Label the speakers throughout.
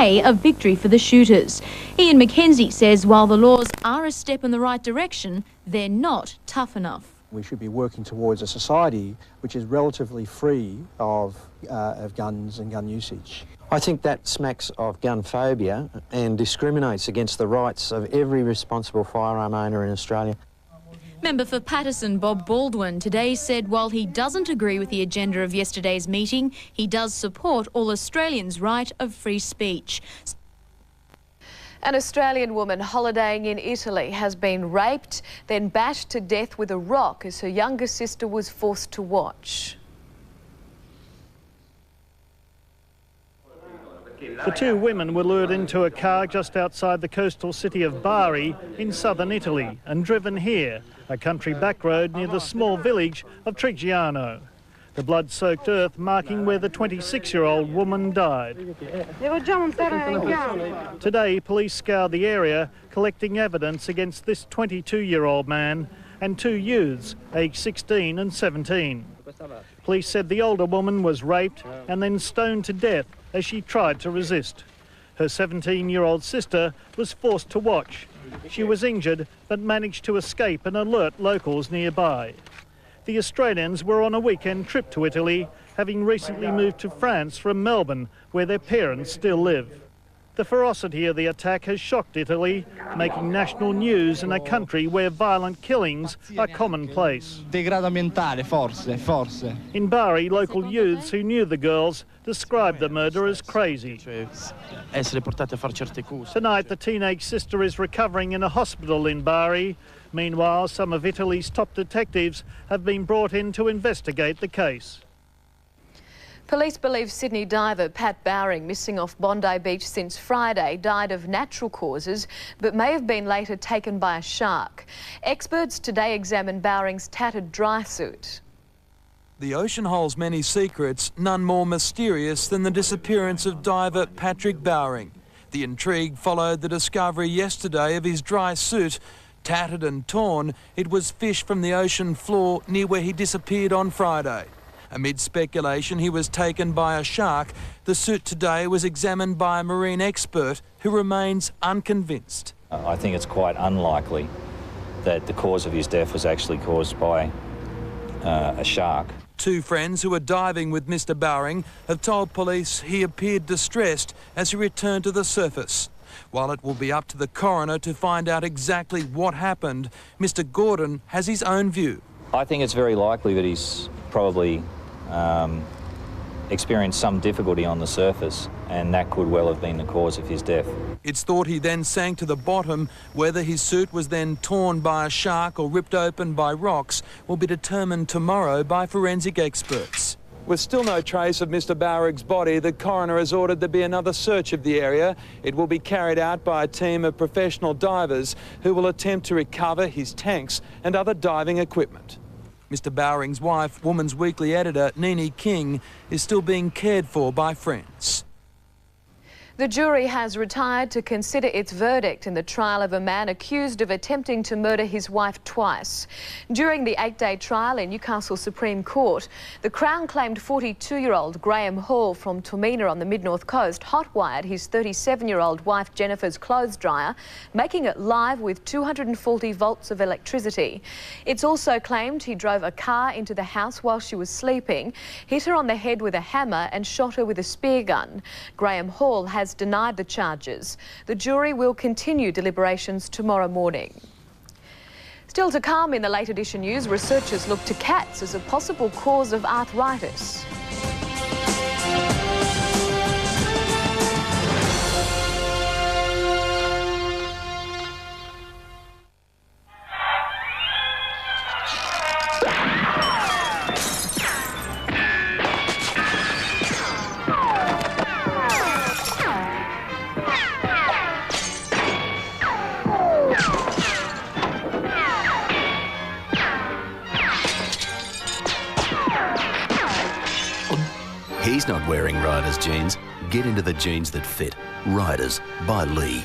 Speaker 1: a victory for the shooters. Ian McKenzie says while the laws are a step in the right direction, they're not tough enough.
Speaker 2: We should be working towards a society which is relatively free of guns and gun usage.
Speaker 3: I think that smacks of gun phobia and discriminates against the rights of every responsible firearm owner in Australia.
Speaker 1: Member for Patterson Bob Baldwin today said while he doesn't agree with the agenda of yesterday's meeting, he does support all Australians' right of free speech.
Speaker 4: An Australian woman holidaying in Italy has been raped, then bashed to death with a rock as her younger sister was forced to watch.
Speaker 5: The two women were lured into a car just outside the coastal city of Bari in southern Italy and driven here, a country back road near the small village of Trigiano. The blood-soaked earth marking where the 26-year-old woman died. Today, police scoured the area, collecting evidence against this 22-year-old man and two youths, aged 16 and 17. Police said the older woman was raped and then stoned to death as she tried to resist. Her 17-year-old sister was forced to watch. She was injured but managed to escape and alert locals nearby. The Australians were on a weekend trip to Italy, having recently moved to France from Melbourne, where their parents still live. The ferocity of the attack has shocked Italy, making national news in a country where violent killings are commonplace. In Bari, local youths who knew the girls described the murder as crazy. Tonight, the teenage sister is recovering in a hospital in Bari. Meanwhile, some of Italy's top detectives have been brought in to investigate the case.
Speaker 4: Police believe Sydney diver Pat Bowring, missing off Bondi Beach since Friday, died of natural causes but may have been later taken by a shark. Experts today examined Bowring's tattered dry suit.
Speaker 6: The ocean holds many secrets, none more mysterious than the disappearance of diver Patrick Bowring. The intrigue followed the discovery yesterday of his dry suit. Tattered and torn, it was fish from the ocean floor near where he disappeared on Friday. Amid speculation he was taken by a shark, the suit today was examined by a marine expert who remains unconvinced.
Speaker 7: I think it's quite unlikely that the cause of his death was actually caused by a shark.
Speaker 6: Two friends who were diving with Mr. Bowring have told police he appeared distressed as he returned to the surface. While it will be up to the coroner to find out exactly what happened, Mr. Gordon has his own view.
Speaker 7: I think it's very likely that he's probably experienced some difficulty on the surface, and that could well have been the cause of his death.
Speaker 6: It's thought he then sank to the bottom. Whether his suit was then torn by a shark or ripped open by rocks will be determined tomorrow by forensic experts. With still no trace of Mr. Bowring's body, the coroner has ordered there be another search of the area. It will be carried out by a team of professional divers who will attempt to recover his tanks and other diving equipment. Mr. Bowring's wife, Woman's Weekly editor Nini King, is still being cared for by friends.
Speaker 4: The jury has retired to consider its verdict in the trial of a man accused of attempting to murder his wife twice. During the 8-day trial in Newcastle Supreme Court, the Crown claimed 42-year-old Graham Hall from Turmina on the mid-north coast hotwired his 37-year-old wife Jennifer's clothes dryer, making it live with 240 volts of electricity. It's also claimed he drove a car into the house while she was sleeping, hit her on the head with a hammer and shot her with a spear gun. Graham Hall has denied the charges. The jury will continue deliberations tomorrow morning. Still to come in the Late Edition news, researchers look to cats as a possible cause of arthritis.
Speaker 8: He's not wearing Riders jeans. Get into the jeans that fit. Riders by Lee.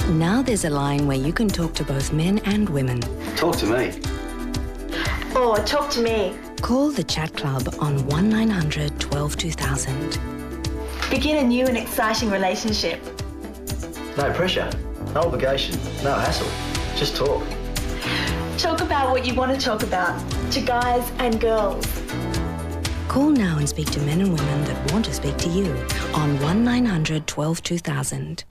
Speaker 9: Now there's a line where you can talk to both men and women.
Speaker 8: Talk to me.
Speaker 9: before. Talk to me.
Speaker 10: Call the Chat Club on 1900 12 2000.
Speaker 9: Begin a new and exciting relationship.
Speaker 11: No pressure, no obligation, no hassle. Just talk.
Speaker 9: Talk about what you want to talk about to guys and girls.
Speaker 10: Call now and speak to men and women that want to speak to you on 1900 12 2000.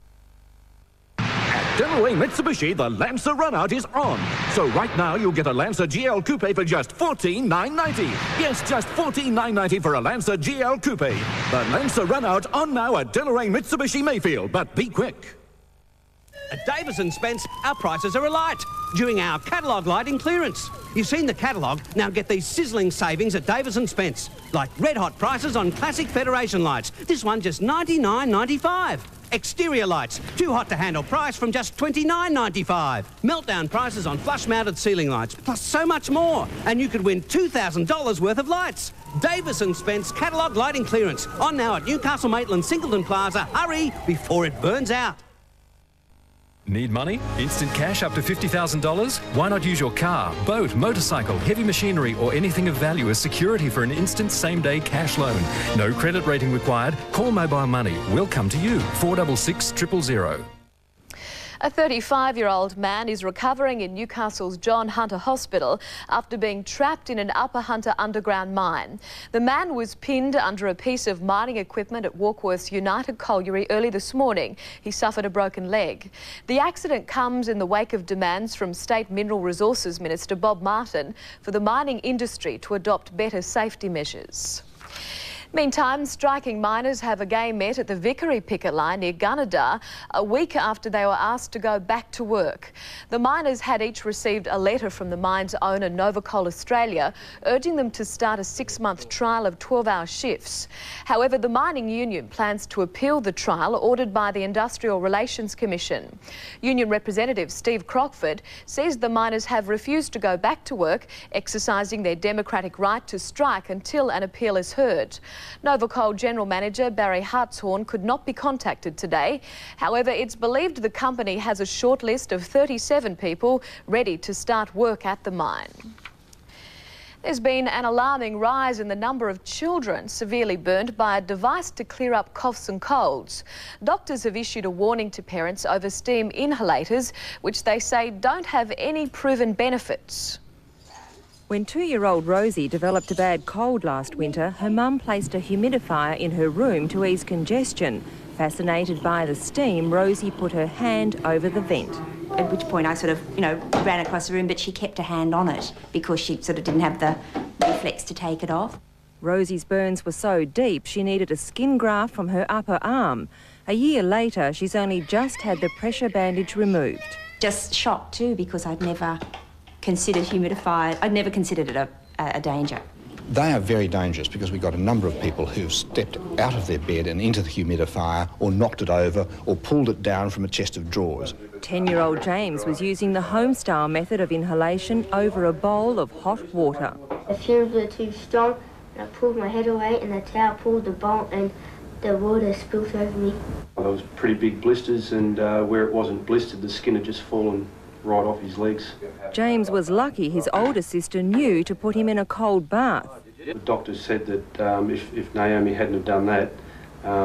Speaker 12: Delarey Mitsubishi, the Lancer Runout is on. So right now you'll get a Lancer GL Coupe for just $14,990. Yes, just $14,990 for a Lancer GL Coupe. The Lancer Runout on now at Delarey Mitsubishi Mayfield, but be quick.
Speaker 13: At Davis & Spence, our prices are alight during our catalogue lighting clearance. You've seen the catalogue, now get these sizzling savings at Davis & Spence. Like red-hot prices on classic Federation lights. This one just $99.95. Exterior lights, too hot to handle price from just $29.95. Meltdown prices on flush-mounted ceiling lights, plus so much more. And you could win $2,000 worth of lights. Davis & Spence catalogue lighting clearance. On now at Newcastle Maitland Singleton Plaza. Hurry before it burns out.
Speaker 14: Need money? Instant cash up to $50,000? Why not use your car, boat, motorcycle, heavy machinery or anything of value as security for an instant same-day cash loan? No credit rating required. Call Mobile Money. We'll come to you. 466 000.
Speaker 4: A 35-year-old man is recovering in Newcastle's John Hunter Hospital after being trapped in an Upper Hunter underground mine. The man was pinned under a piece of mining equipment at Warkworth's United Colliery early this morning. He suffered a broken leg. The accident comes in the wake of demands from State Mineral Resources Minister Bob Martin for the mining industry to adopt better safety measures. Meantime, striking miners have again met at the Vickery picket line near Gunnedah a week after they were asked to go back to work. The miners had each received a letter from the mine's owner, Novacoal Australia, urging them to start a 6-month trial of 12-hour shifts. However, the mining union plans to appeal the trial ordered by the Industrial Relations Commission. Union representative Steve Crockford says the miners have refused to go back to work, exercising their democratic right to strike until an appeal is heard. Novacoal General Manager Barry Hartshorn could not be contacted today. However, it's believed the company has a short list of 37 people ready to start work at the mine. There's been an alarming rise in the number of children severely burnt by a device to clear up coughs and colds. Doctors have issued a warning to parents over steam inhalators, which they say don't have any proven benefits.
Speaker 15: When 2-year-old Rosie developed a bad cold last winter, her mum placed a humidifier in her room to ease congestion. Fascinated by the steam, Rosie put her hand over the vent.
Speaker 16: At which point I sort of, ran across the room, but she kept her hand on it because she sort of didn't have the reflex to take it off.
Speaker 15: Rosie's burns were so deep she needed a skin graft from her upper arm. A year later, she's only just had the pressure bandage removed.
Speaker 16: Just shocked too, because I'd never considered humidifier. I'd never considered it a danger.
Speaker 17: They are very dangerous because we've got a number of people who've stepped out of their bed and into the humidifier or knocked it over or pulled it down from a chest of drawers.
Speaker 15: 10-year-old James was using the home-style method of inhalation over a bowl of hot water.
Speaker 18: The fumes were too strong and I pulled my head away and the towel pulled the bowl and the water spilled over me.
Speaker 19: There was pretty big blisters and where it wasn't blistered the skin had just fallen right off his legs.
Speaker 15: James was lucky his older sister knew to put him in a cold bath.
Speaker 19: The doctors said that if Naomi hadn't have done that,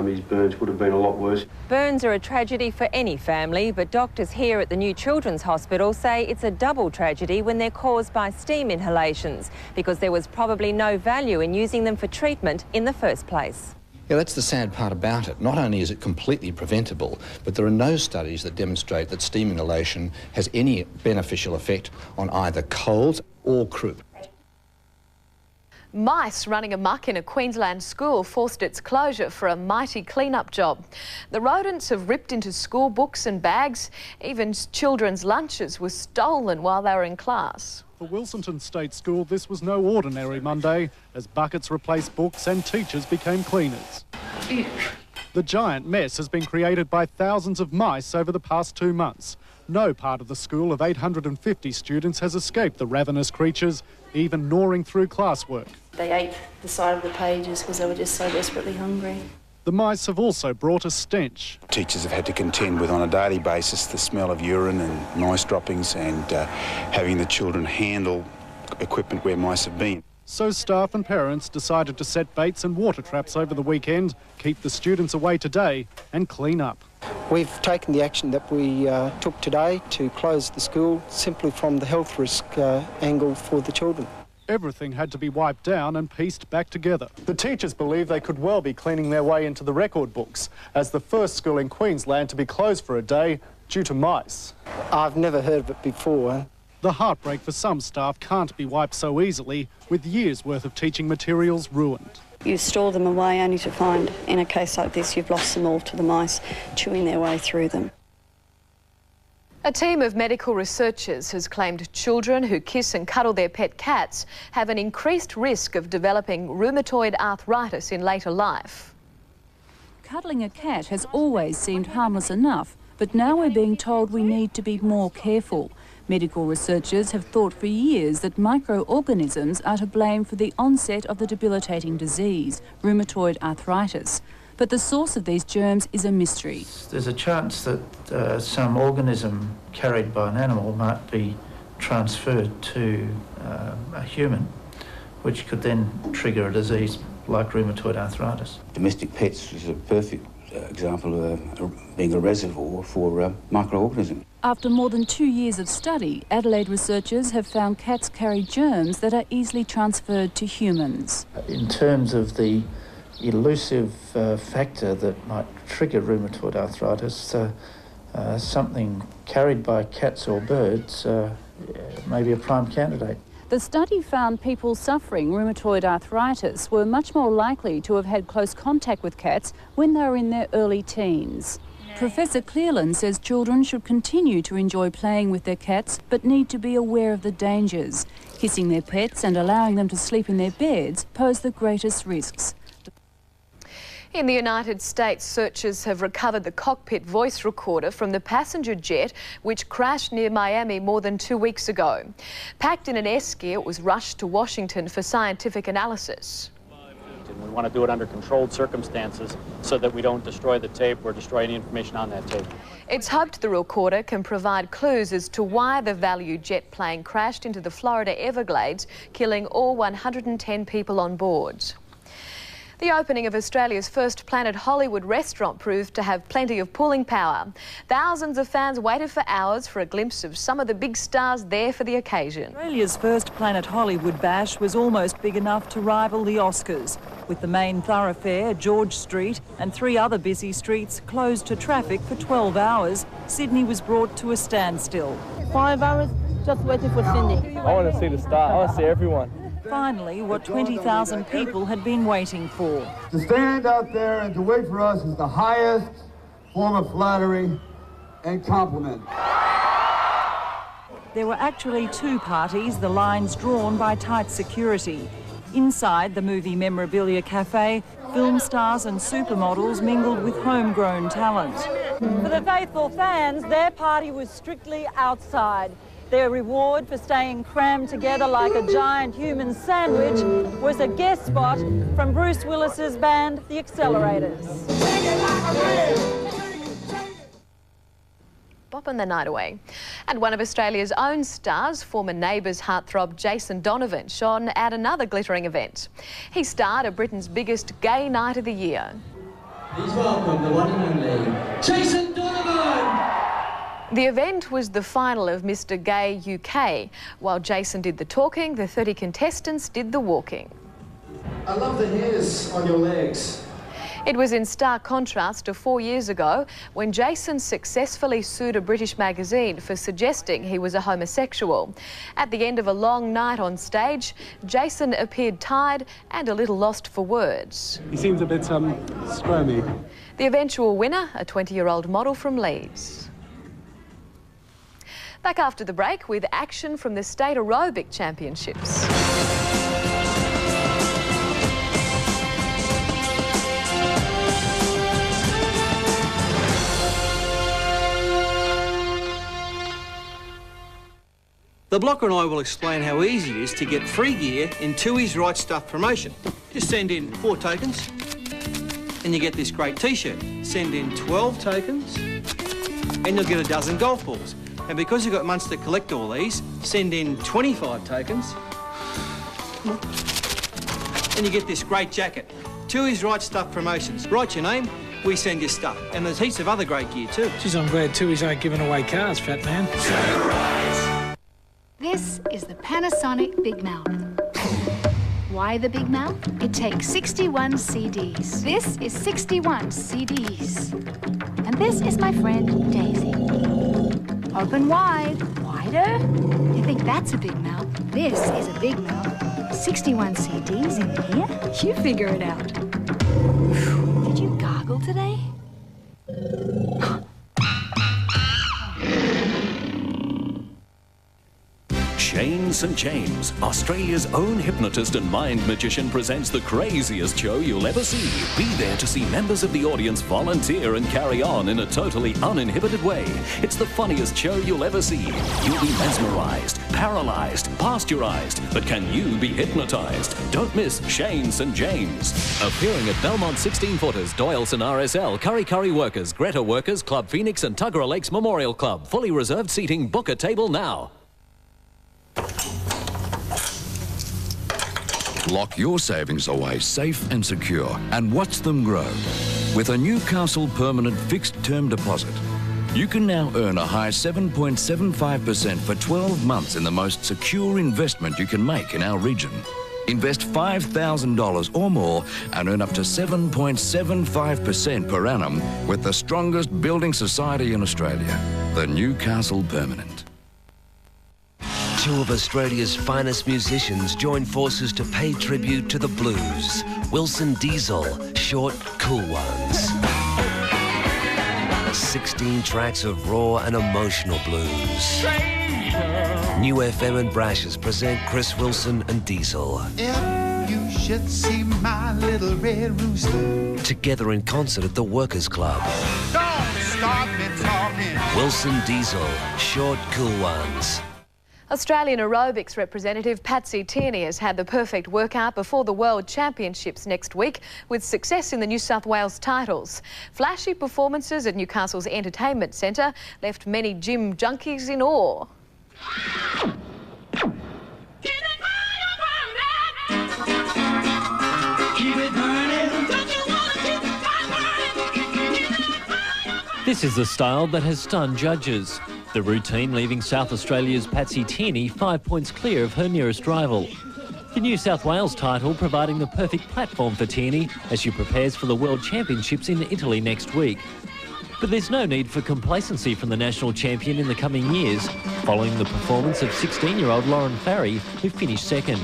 Speaker 19: his burns would have been a lot worse.
Speaker 15: Burns are a tragedy for any family, but doctors here at the New Children's Hospital say it's a double tragedy when they're caused by steam inhalations, because there was probably no value in using them for treatment in the first place.
Speaker 17: Yeah, that's the sad part about it. Not only is it completely preventable, but there are no studies that demonstrate that steam inhalation has any beneficial effect on either colds or croup.
Speaker 4: Mice running amok in a Queensland school forced its closure for a mighty clean-up job. The rodents have ripped into school books and bags. Even children's lunches were stolen while they were in class.
Speaker 5: For Wilsonton State School, this was no ordinary Monday, as buckets replaced books and teachers became cleaners. The giant mess has been created by thousands of mice over the past 2 months. No part of the school of 850 students has escaped the ravenous creatures, even gnawing through classwork.
Speaker 20: They ate the side of the pages because they were just so desperately hungry.
Speaker 5: The mice have also brought a stench.
Speaker 21: Teachers have had to contend with on a daily basis the smell of urine and mice droppings and having the children handle equipment where mice have been.
Speaker 2: So staff and parents decided to set baits and water traps over the weekend, keep the students away today and clean up.
Speaker 22: We've taken the action that we took today to close the school simply from the health risk angle for the children.
Speaker 2: Everything had to be wiped down and pieced back together. The teachers believe they could well be cleaning their way into the record books as the first school in Queensland to be closed for a day due to mice.
Speaker 22: I've never heard of it before.
Speaker 2: The heartbreak for some staff can't be wiped so easily, with years' worth of teaching materials ruined.
Speaker 23: You store them away only to find, in a case like this, you've lost them all to the mice chewing their way through them.
Speaker 4: A team of medical researchers has claimed children who kiss and cuddle their pet cats have an increased risk of developing rheumatoid arthritis in later life.
Speaker 24: Cuddling a cat has always seemed harmless enough, but now we're being told we need to be more careful. Medical researchers have thought for years that microorganisms are to blame for the onset of the debilitating disease, rheumatoid arthritis. But the source of these germs is a mystery.
Speaker 25: There's a chance that some organism carried by an animal might be transferred to a human, which could then trigger a disease like rheumatoid arthritis.
Speaker 21: Domestic pets is a perfect example of being a reservoir for microorganisms.
Speaker 24: After more than 2 years of study, Adelaide researchers have found cats carry germs that are easily transferred to humans.
Speaker 25: In terms of the elusive factor that might trigger rheumatoid arthritis, something carried by cats or birds may be a prime candidate.
Speaker 24: The study found people suffering rheumatoid arthritis were much more likely to have had close contact with cats when they were in their early teens. Professor Clearland says children should continue to enjoy playing with their cats but need to be aware of the dangers. Kissing their pets and allowing them to sleep in their beds pose the greatest risks.
Speaker 4: In the United States, searchers have recovered the cockpit voice recorder from the passenger jet which crashed near Miami more than 2 weeks ago. Packed in an esky, it was rushed to Washington for scientific analysis.
Speaker 26: We want to do it under controlled circumstances so that we don't destroy the tape or destroy any information on that tape.
Speaker 4: It's hoped the recorder can provide clues as to why the Value jet plane crashed into the Florida Everglades, killing all 110 people on board. The opening of Australia's first Planet Hollywood restaurant proved to have plenty of pulling power. Thousands of fans waited for hours for a glimpse of some of the big stars there for the occasion.
Speaker 27: Australia's first Planet Hollywood bash was almost big enough to rival the Oscars, with the main thoroughfare, George Street, and 3 other busy streets closed to traffic for 12 hours. Sydney was brought to a standstill.
Speaker 28: 5 hours just waiting for Sydney.
Speaker 29: I want to see the star. I want to see everyone.
Speaker 27: Finally, what 20,000 people had been waiting for.
Speaker 30: To stand out there and to wait for us is the highest form of flattery and compliment.
Speaker 27: There were actually 2 parties, the lines drawn by tight security. Inside the movie memorabilia cafe, film stars and supermodels mingled with homegrown talent.
Speaker 28: For the faithful fans, their party was strictly outside. Their reward for staying crammed together like a giant human sandwich was a guest spot from Bruce Willis's band, The Accelerators.
Speaker 4: Bopping the night away. And one of Australia's own stars, former Neighbours heartthrob Jason Donovan, shone at another glittering event. He starred at Britain's biggest gay night of the year.
Speaker 31: Please welcome the one and only Jason Donovan!
Speaker 4: The event was the final of Mr Gay UK. While Jason did the talking, the 30 contestants did the walking.
Speaker 31: I love the hairs on your legs.
Speaker 4: It was in stark contrast to 4 years ago when Jason successfully sued a British magazine for suggesting he was a homosexual. At the end of a long night on stage, Jason appeared tired and a little lost for words.
Speaker 29: He seems a bit squirmy.
Speaker 4: The eventual winner, a 20-year-old model from Leeds. Back after the break with action from the State Aerobic Championships.
Speaker 13: The Blocker and I will explain how easy it is to get free gear in Tui's Right Stuff promotion. Just send in 4 tokens and you get this great T-shirt. Send in 12 tokens and you'll get a dozen golf balls. And because you've got months to collect all these, send in 25 tokens
Speaker 1: And you get this great jacket. Tui's Right Stuff Promotions. Write your name, we send you stuff. And there's heaps of other great gear too.
Speaker 3: Geez, I'm glad Tui's ain't giving away cars, fat man.
Speaker 6: This is the Panasonic Big Mouth. Why the Big Mouth? It takes 61 CDs. This is 61 CDs. And this is my friend Daisy. Open wide. Wider? You think that's a big mouth? This is a big mouth. 61 CDs in here? You figure it out. Did you gargle today?
Speaker 7: Shane St. James, Australia's own hypnotist and mind magician, presents the craziest show you'll ever see. Be there to see members of the audience volunteer and carry on in a totally uninhibited way. It's the funniest show you'll ever see. You'll be mesmerised, paralysed, pasteurised, but can you be hypnotised? Don't miss Shane St. James.
Speaker 8: Appearing at Belmont 16-footers, Doyleson RSL, Curry Curry Workers, Greta Workers, Club Phoenix and Tuggerah Lakes Memorial Club. Fully reserved seating. Book a table now.
Speaker 9: Lock your savings away safe and secure and watch them grow. With a Newcastle permanent fixed term deposit, you can now earn a high 7.75% for 12 months in the most secure investment you can make in our region. Invest $5,000 or more and earn up to 7.75% per annum with the strongest building society in Australia, the Newcastle Permanent.
Speaker 10: Two of Australia's finest musicians join forces to pay tribute to the blues. Wilson Diesel, Short, Cool Ones. 16 tracks of raw and emotional blues. New FM and Brashes present Chris Wilson and Diesel.
Speaker 11: If you should see my little red rooster.
Speaker 10: Together in concert at the Workers' Club.
Speaker 11: Don't stop me talking.
Speaker 10: Wilson Diesel, Short, Cool Ones.
Speaker 4: Australian aerobics representative Patsy Tierney has had the perfect workout before the World Championships next week, with success in the New South Wales titles. Flashy performances at Newcastle's Entertainment Centre left many gym junkies in awe.
Speaker 12: This is the style that has stunned judges. The routine leaving South Australia's Patsy Tierney 5 points clear of her nearest rival. The New South Wales title providing the perfect platform for Tierney as she prepares for the World Championships in Italy next week. But there's no need for complacency from the national champion in the coming years, following the performance of 16-year-old Lauren Farry, who finished second.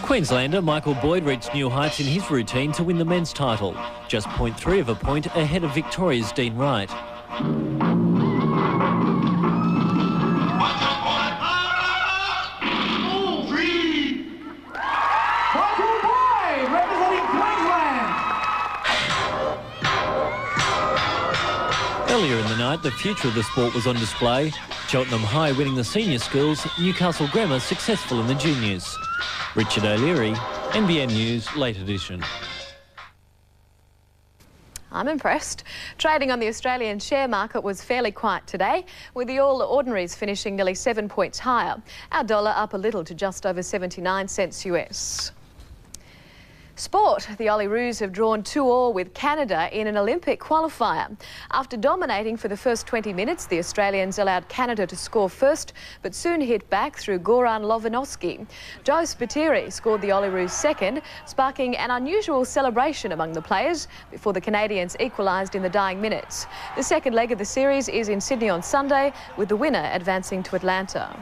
Speaker 12: Queenslander Michael Boyd reached new heights in his routine to win the men's title, just 0.3 of a point ahead of Victoria's Dean Wright. Earlier in the night, the future of the sport was on display. Cheltenham High winning the senior schools, Newcastle Grammar successful in the juniors. Richard O'Leary, NBN News Late Edition.
Speaker 4: I'm impressed. Trading on the Australian share market was fairly quiet today, with the All Ordinaries finishing nearly 7 points higher. Our dollar up a little to just over 79 cents US. Sport. The Olyroos have drawn 2-2 with Canada in an Olympic qualifier. After dominating for the first 20 minutes, the Australians allowed Canada to score first, but soon hit back through Goran Lovanovsky. Joe Spiteri scored the Olyroos second, sparking an unusual celebration among the players before the Canadians equalised in the dying minutes. The second leg of the series is in Sydney on Sunday, with the winner advancing to Atlanta.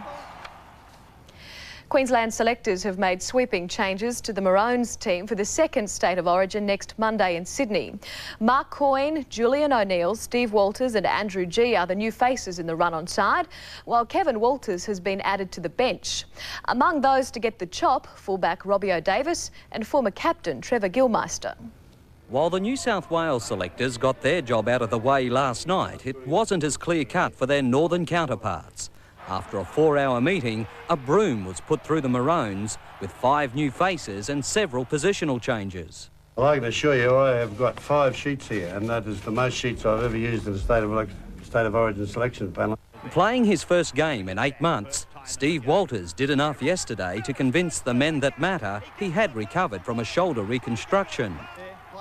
Speaker 4: Queensland selectors have made sweeping changes to the Maroons team for the second State of Origin next Monday in Sydney. Mark Coyne, Julian O'Neill, Steve Walters and Andrew Gee are the new faces in the run-on side, while Kevin Walters has been added to the bench. Among those to get the chop, fullback Robbie O'Davis and former captain Trevor Gilmeister.
Speaker 14: While the New South Wales selectors got their job out of the way last night, it wasn't as clear-cut for their northern counterparts. After a 4-hour meeting, a broom was put through the Maroons with 5 new faces and several positional changes.
Speaker 2: Well, I can assure you I have got 5 sheets here, and that is the most sheets I've ever used in the State of Origin selection panel.
Speaker 14: Playing his first game in 8 months, Steve Walters did enough yesterday to convince the men that matter he had recovered from a shoulder reconstruction.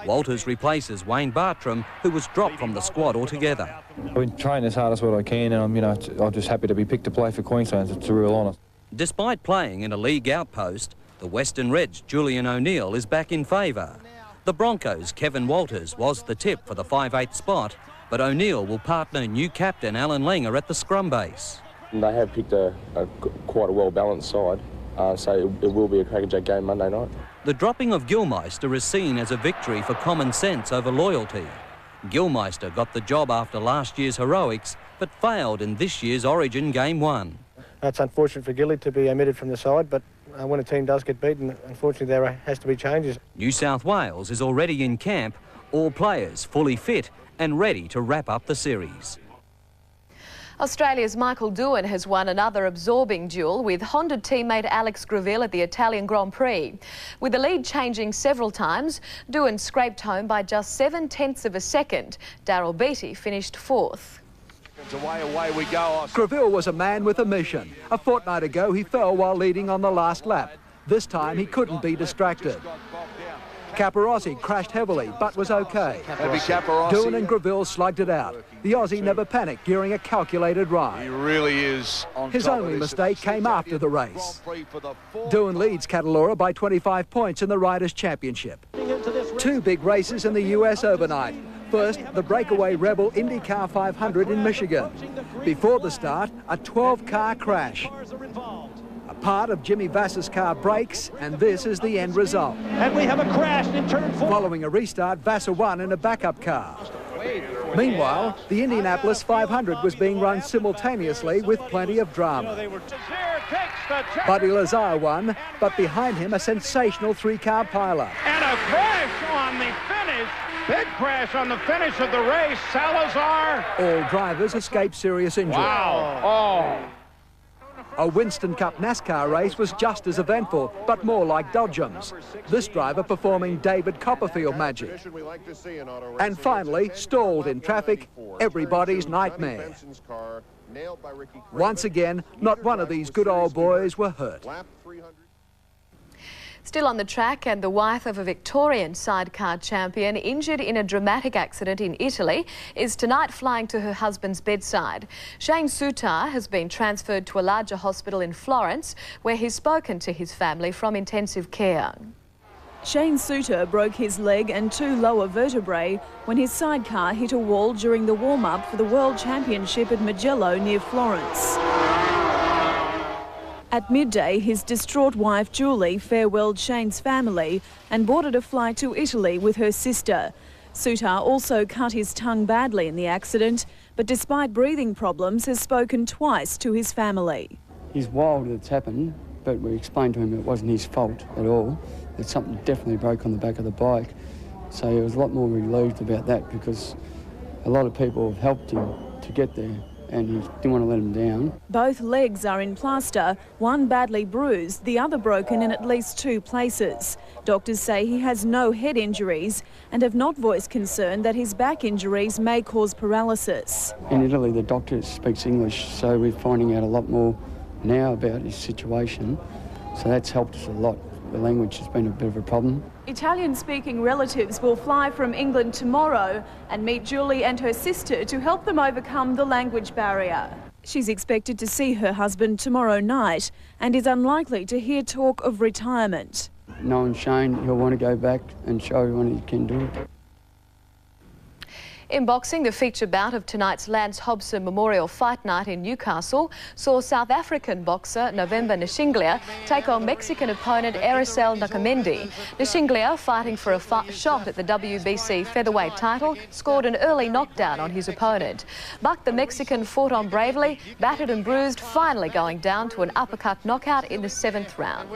Speaker 14: Walters replaces Wayne Bartram, who was dropped from the squad altogether.
Speaker 29: I've been training as hard as what I can, and I'm just happy to be picked to play for Queensland. It's a real honour.
Speaker 14: Despite playing in a league outpost, the Western Reds' Julian O'Neill is back in favour. The Broncos' Kevin Walters was the tip for the 5/8 spot, but O'Neill will partner new captain Alan Langer at the scrum base.
Speaker 29: They have picked quite a well-balanced side, so it will be a crackerjack game Monday night.
Speaker 14: The dropping of Gilmeister is seen as a victory for common sense over loyalty. Gilmeister got the job after last year's heroics, but failed in this year's Origin Game 1.
Speaker 5: It's unfortunate for Gilly to be omitted from the side, but when a team does get beaten, unfortunately there has to be changes.
Speaker 14: New South Wales is already in camp, all players fully fit and ready to wrap up the series.
Speaker 4: Australia's Michael Doohan has won another absorbing duel with Honda teammate Alex Greville at the Italian Grand Prix. With the lead changing several times, Doohan scraped home by just 0.7 of a second. Daryl Beattie finished 4th.
Speaker 15: Away we go. Greville was a man with a mission. A fortnight ago he fell while leading on the last lap. This time he couldn't be distracted. Caparossi crashed heavily but was okay. Doohan and Greville slugged it out. The Aussie never panicked during a calculated ride.
Speaker 16: He really is on
Speaker 15: His
Speaker 16: top
Speaker 15: only
Speaker 16: of this.
Speaker 15: mistake came after the race. Doohan leads Catalora by 25 points in the Riders' Championship. 2 big races in the US overnight. First, the breakaway Rebel IndyCar 500 in Michigan. Before the start, a 12-car crash. A part of Jimmy Vassar's car breaks, and this is the end result.
Speaker 31: And we have a crash in turn 4.
Speaker 15: Following a restart, Vassar won in a backup car. Meanwhile, the Indianapolis 500 was being run simultaneously with plenty of drama. Buddy Lazar won, but behind him a sensational 3-car pileup.
Speaker 31: And a crash on the finish. Big crash on the finish of the race. Salazar.
Speaker 15: All drivers escaped serious injury.
Speaker 31: Wow.
Speaker 15: A Winston Cup NASCAR race was just as eventful, but more like Dodgems. This driver performing David Copperfield magic. And finally, stalled in traffic, everybody's nightmare. Once again, not one of these good old boys were hurt.
Speaker 4: Still on the track, and the wife of a Victorian sidecar champion injured in a dramatic accident in Italy is tonight flying to her husband's bedside. Shane Sutar has been transferred to a larger hospital in Florence, where he's spoken to his family from intensive care.
Speaker 27: Shane Suter broke his leg and 2 lower vertebrae when his sidecar hit a wall during the warm-up for the World Championship at Mugello near Florence. At midday, his distraught wife Julie farewelled Shane's family and boarded a flight to Italy with her sister. Sutar also cut his tongue badly in the accident, but despite breathing problems has spoken twice to his family.
Speaker 17: He's wild that it's happened, but we explained to him it wasn't his fault at all. That something definitely broke on the back of the bike. So he was a lot more relieved about that because a lot of people have helped him to get there, and he didn't want to let him down.
Speaker 27: Both legs are in plaster, one badly bruised, the other broken in at least 2 places. Doctors say he has no head injuries and have not voiced concern that his back injuries may cause paralysis.
Speaker 17: In Italy, the doctor speaks English, so we're finding out a lot more now about his situation. So that's helped us a lot. The language has been a bit of a problem.
Speaker 27: Italian-speaking relatives will fly from England tomorrow and meet Julie and her sister to help them overcome the language barrier. She's expected to see her husband tomorrow night and is unlikely to hear talk of retirement.
Speaker 17: Knowing Shane, he'll want to go back and show everyone he can do it.
Speaker 4: In boxing, the feature bout of tonight's Lance Hobson Memorial Fight Night in Newcastle saw South African boxer November Nshinglia take on Mexican opponent Ericel Nakamendi. Nshinglia, fighting for a shot at the WBC featherweight title, scored an early knockdown on his opponent. But the Mexican fought on bravely, battered and bruised, finally going down to an uppercut knockout in the 7th round.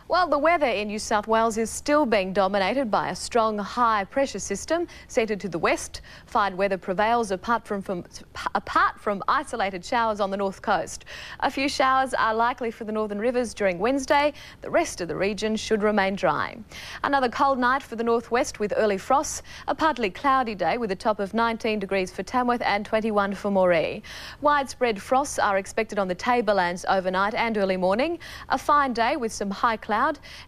Speaker 4: Well, the weather in New South Wales is still being dominated by a strong high pressure system centred to the west. Fine weather prevails apart from isolated showers on the north coast. A few showers are likely for the northern rivers during Wednesday. The rest of the region should remain dry. Another cold night for the northwest with early frosts. A partly cloudy day with a top of 19 degrees for Tamworth and 21 for Moree. Widespread frosts are expected on the Tablelands overnight and early morning. A fine day with some high clouds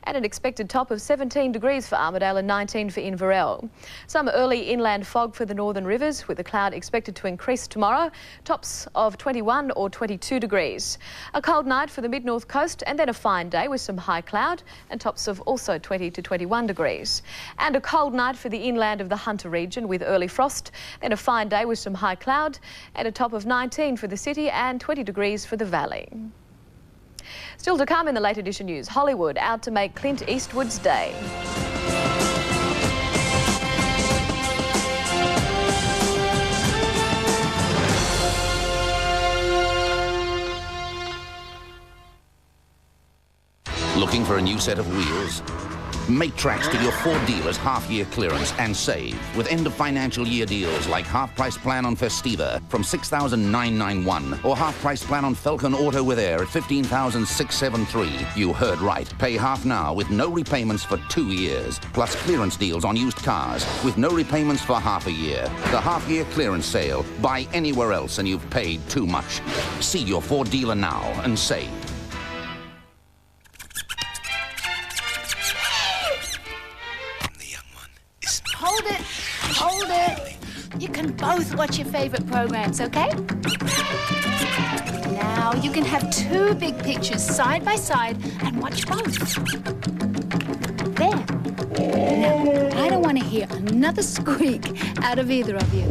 Speaker 4: and an expected top of 17 degrees for Armidale and 19 for Inverell. Some early inland fog for the northern rivers with the cloud expected to increase tomorrow, tops of 21 or 22 degrees. A cold night for the mid-north coast and then a fine day with some high cloud and tops of also 20 to 21 degrees. And a cold night for the inland of the Hunter region with early frost, then a fine day with some high cloud and a top of 19 for the city and 20 degrees for the valley. Still to come in the Late Edition news, Hollywood out to make Clint Eastwood's day.
Speaker 16: Looking for a new set of wheels? Make tracks to your Ford dealers' half-year clearance and save with end-of-financial year deals like half-price plan on Festiva from $6,991 or half-price plan on Falcon Auto with Air at $15,673. You heard right. Pay half now with no repayments for 2 years, plus clearance deals on used cars with no repayments for half a year. The half-year clearance sale. Buy anywhere else and you've paid too much. See your Ford dealer now and save.
Speaker 6: Hold it. You can both watch your favourite programs, okay? Now you can have 2 big pictures side by side and watch both. There. Now, I don't want to hear another squeak out of either of you.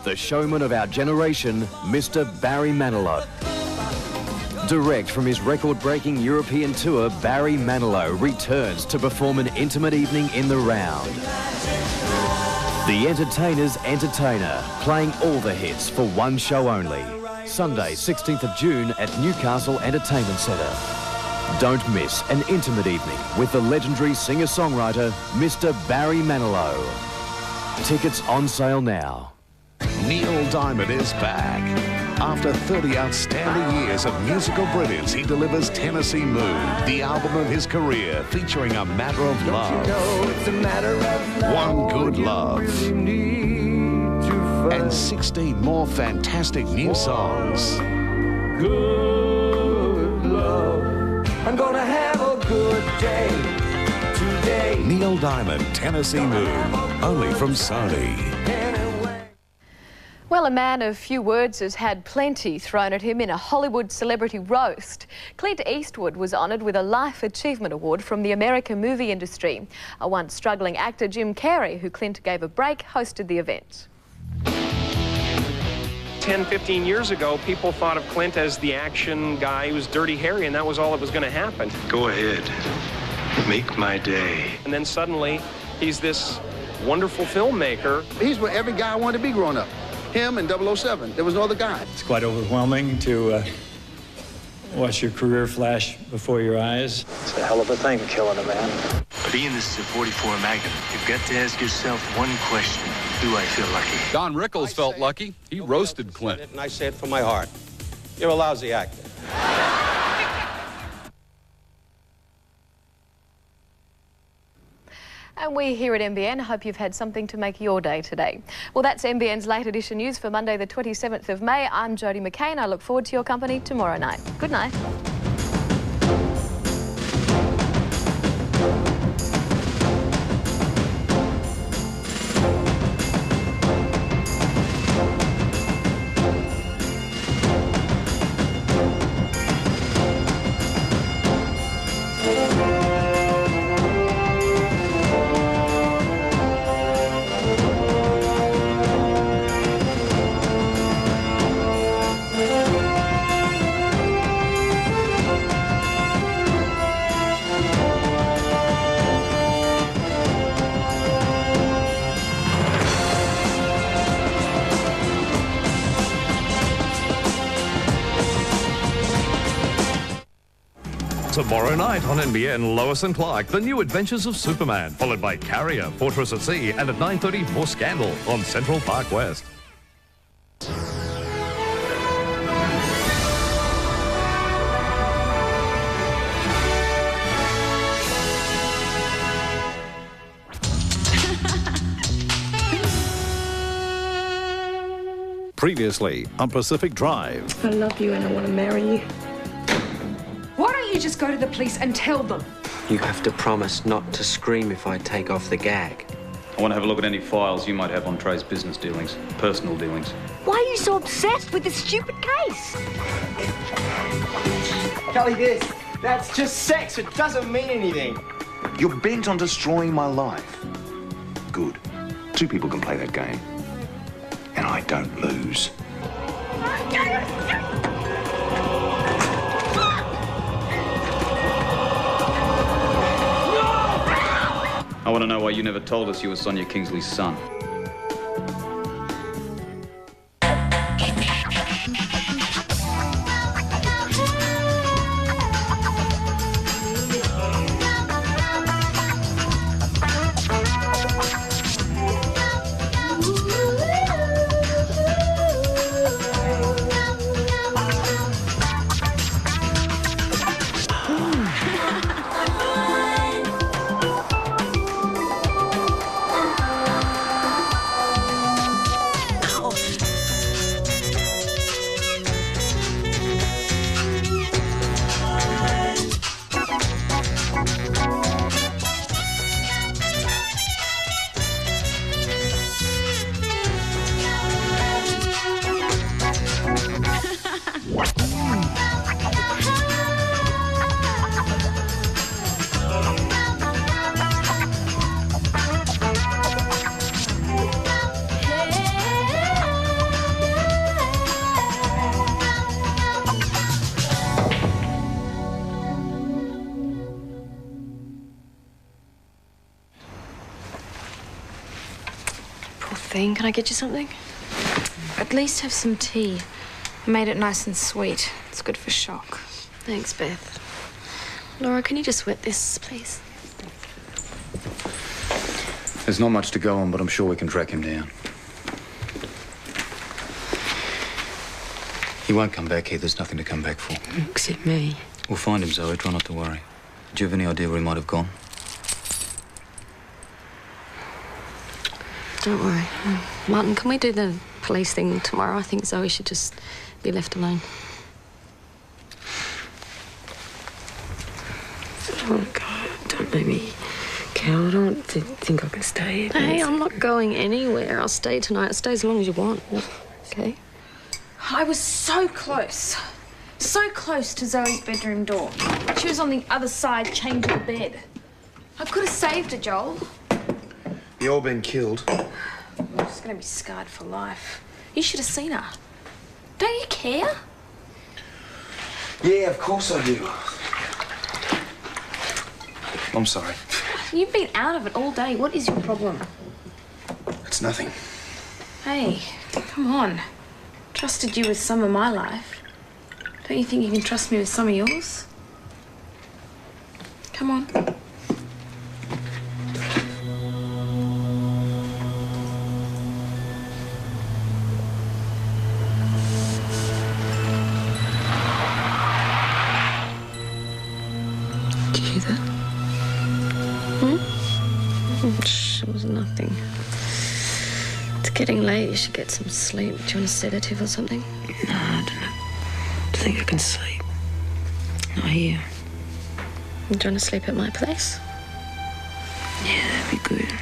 Speaker 18: The showman of our generation, Mr. Barry Manilow. Direct from his record-breaking European tour, Barry Manilow returns to perform an intimate evening in the round. The entertainer's entertainer, playing all the hits for one show only. Sunday, 16th of June at Newcastle Entertainment Centre. Don't miss an intimate evening with the legendary singer-songwriter, Mr. Barry Manilow. Tickets on sale now.
Speaker 19: Neil Diamond is back. After 30 outstanding years of musical brilliance, he delivers Tennessee Moon, the album of his career, featuring A Matter of Love. One Good Love. And 16 more fantastic new songs.
Speaker 20: Good love. I'm gonna have a good day today.
Speaker 19: Neil Diamond, Tennessee Moon, only from Sony.
Speaker 4: Well, a man of few words has had plenty thrown at him in a Hollywood celebrity roast. Clint Eastwood was honoured with a Life Achievement Award from the American movie industry. A once struggling actor, Jim Carrey, who Clint gave a break, hosted the event.
Speaker 21: 10, 15 years ago, people thought of Clint as the action guy who was Dirty Harry, and that was all that was going to happen.
Speaker 22: Go ahead. Make my day.
Speaker 21: And then suddenly, he's this wonderful filmmaker.
Speaker 23: He's what every guy wanted to be growing up. Him and 007. There was no other guy.
Speaker 24: It's quite overwhelming to watch your career flash before your eyes.
Speaker 22: It's a hell of a thing, killing a man. Being this is a 44 Magnum, you've got to ask yourself one question. Do I feel lucky?
Speaker 25: Don Rickles felt lucky. He roasted Clint.
Speaker 26: And I say it from my heart. You're a lousy actor.
Speaker 4: And we here at NBN hope you've had something to make your day today. Well, that's NBN's Late Edition news for Monday the 27th of May. I'm Jodie McCain. I look forward to your company tomorrow night. Good night.
Speaker 19: Tomorrow night on NBN, Lois and Clark, The New Adventures of Superman, followed by Carrier, Fortress at Sea, and at 9:30 more Scandal on Central Park West. Previously on Pacific Drive.
Speaker 1: I love you and I want to marry you.
Speaker 3: Why don't you just go to the police and tell them?
Speaker 7: You have to promise not to scream if I take off the gag.
Speaker 8: I want to have a look at any files you might have on Trey's business dealings, personal dealings.
Speaker 1: Why are you so obsessed with this stupid case?
Speaker 9: Kelly, that's just sex. It doesn't mean anything.
Speaker 10: You're bent on destroying my life. Good. 2 people can play that game. And I don't lose.
Speaker 8: I want to know why you never told us you were Sonia Kingsley's son.
Speaker 11: Can I get you something? At least have some tea. I made it nice and sweet. It's good for shock. Thanks, Beth. Laura, can you just wet this, please?
Speaker 8: There's not much to go on, but I'm sure we can track him down. He won't come back here. There's nothing to come back for.
Speaker 11: Except me.
Speaker 8: We'll find him, Zoe. Try not to worry. Do you have any idea where he might have gone?
Speaker 11: Don't worry. Martin, can we do the police thing tomorrow? I think Zoe should just be left alone. Oh, God, don't make me cow. I don't think I can stay here. Hey, I'm not going anywhere. I'll stay tonight. I'll stay as long as you want. Okay? I was so close. So close to Zoe's bedroom door. She was on the other side, chained to the bed. I could have saved her, Joel.
Speaker 9: You all been killed.
Speaker 11: She's going to be scarred for life. You should have seen her. Don't you care?
Speaker 9: Yeah, of course I do. I'm sorry.
Speaker 11: You've been out of it all day. What is your problem?
Speaker 9: It's nothing.
Speaker 11: Hey, come on. Trusted you with some of my life. Don't you think you can trust me with some of yours? Come on. It was nothing. It's getting late. You should get some sleep. Do you want a sedative or something? No, I don't know. I don't think I can sleep. Not here. Do you want to sleep at my place? Yeah, that'd be good.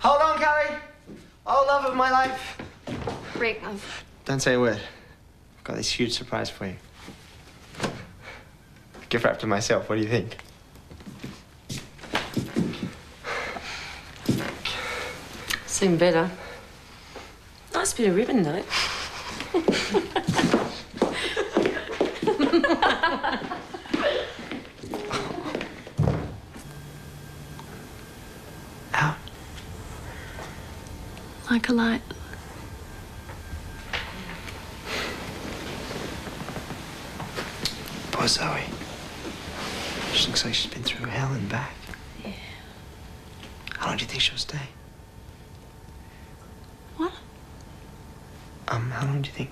Speaker 9: Hold on, Kelly. Oh, love of my life.
Speaker 11: Rick,
Speaker 9: Don't say a word. I've got this huge surprise for you. Gift wrapped to myself. What do you think?
Speaker 11: Seen better. Nice bit of ribbon, though.
Speaker 9: Out.
Speaker 11: Like a light.
Speaker 9: Poor Zoe. She looks like she's been through hell and back.
Speaker 11: Yeah.
Speaker 9: How long do you think she'll stay?
Speaker 11: What?
Speaker 9: How long do you think?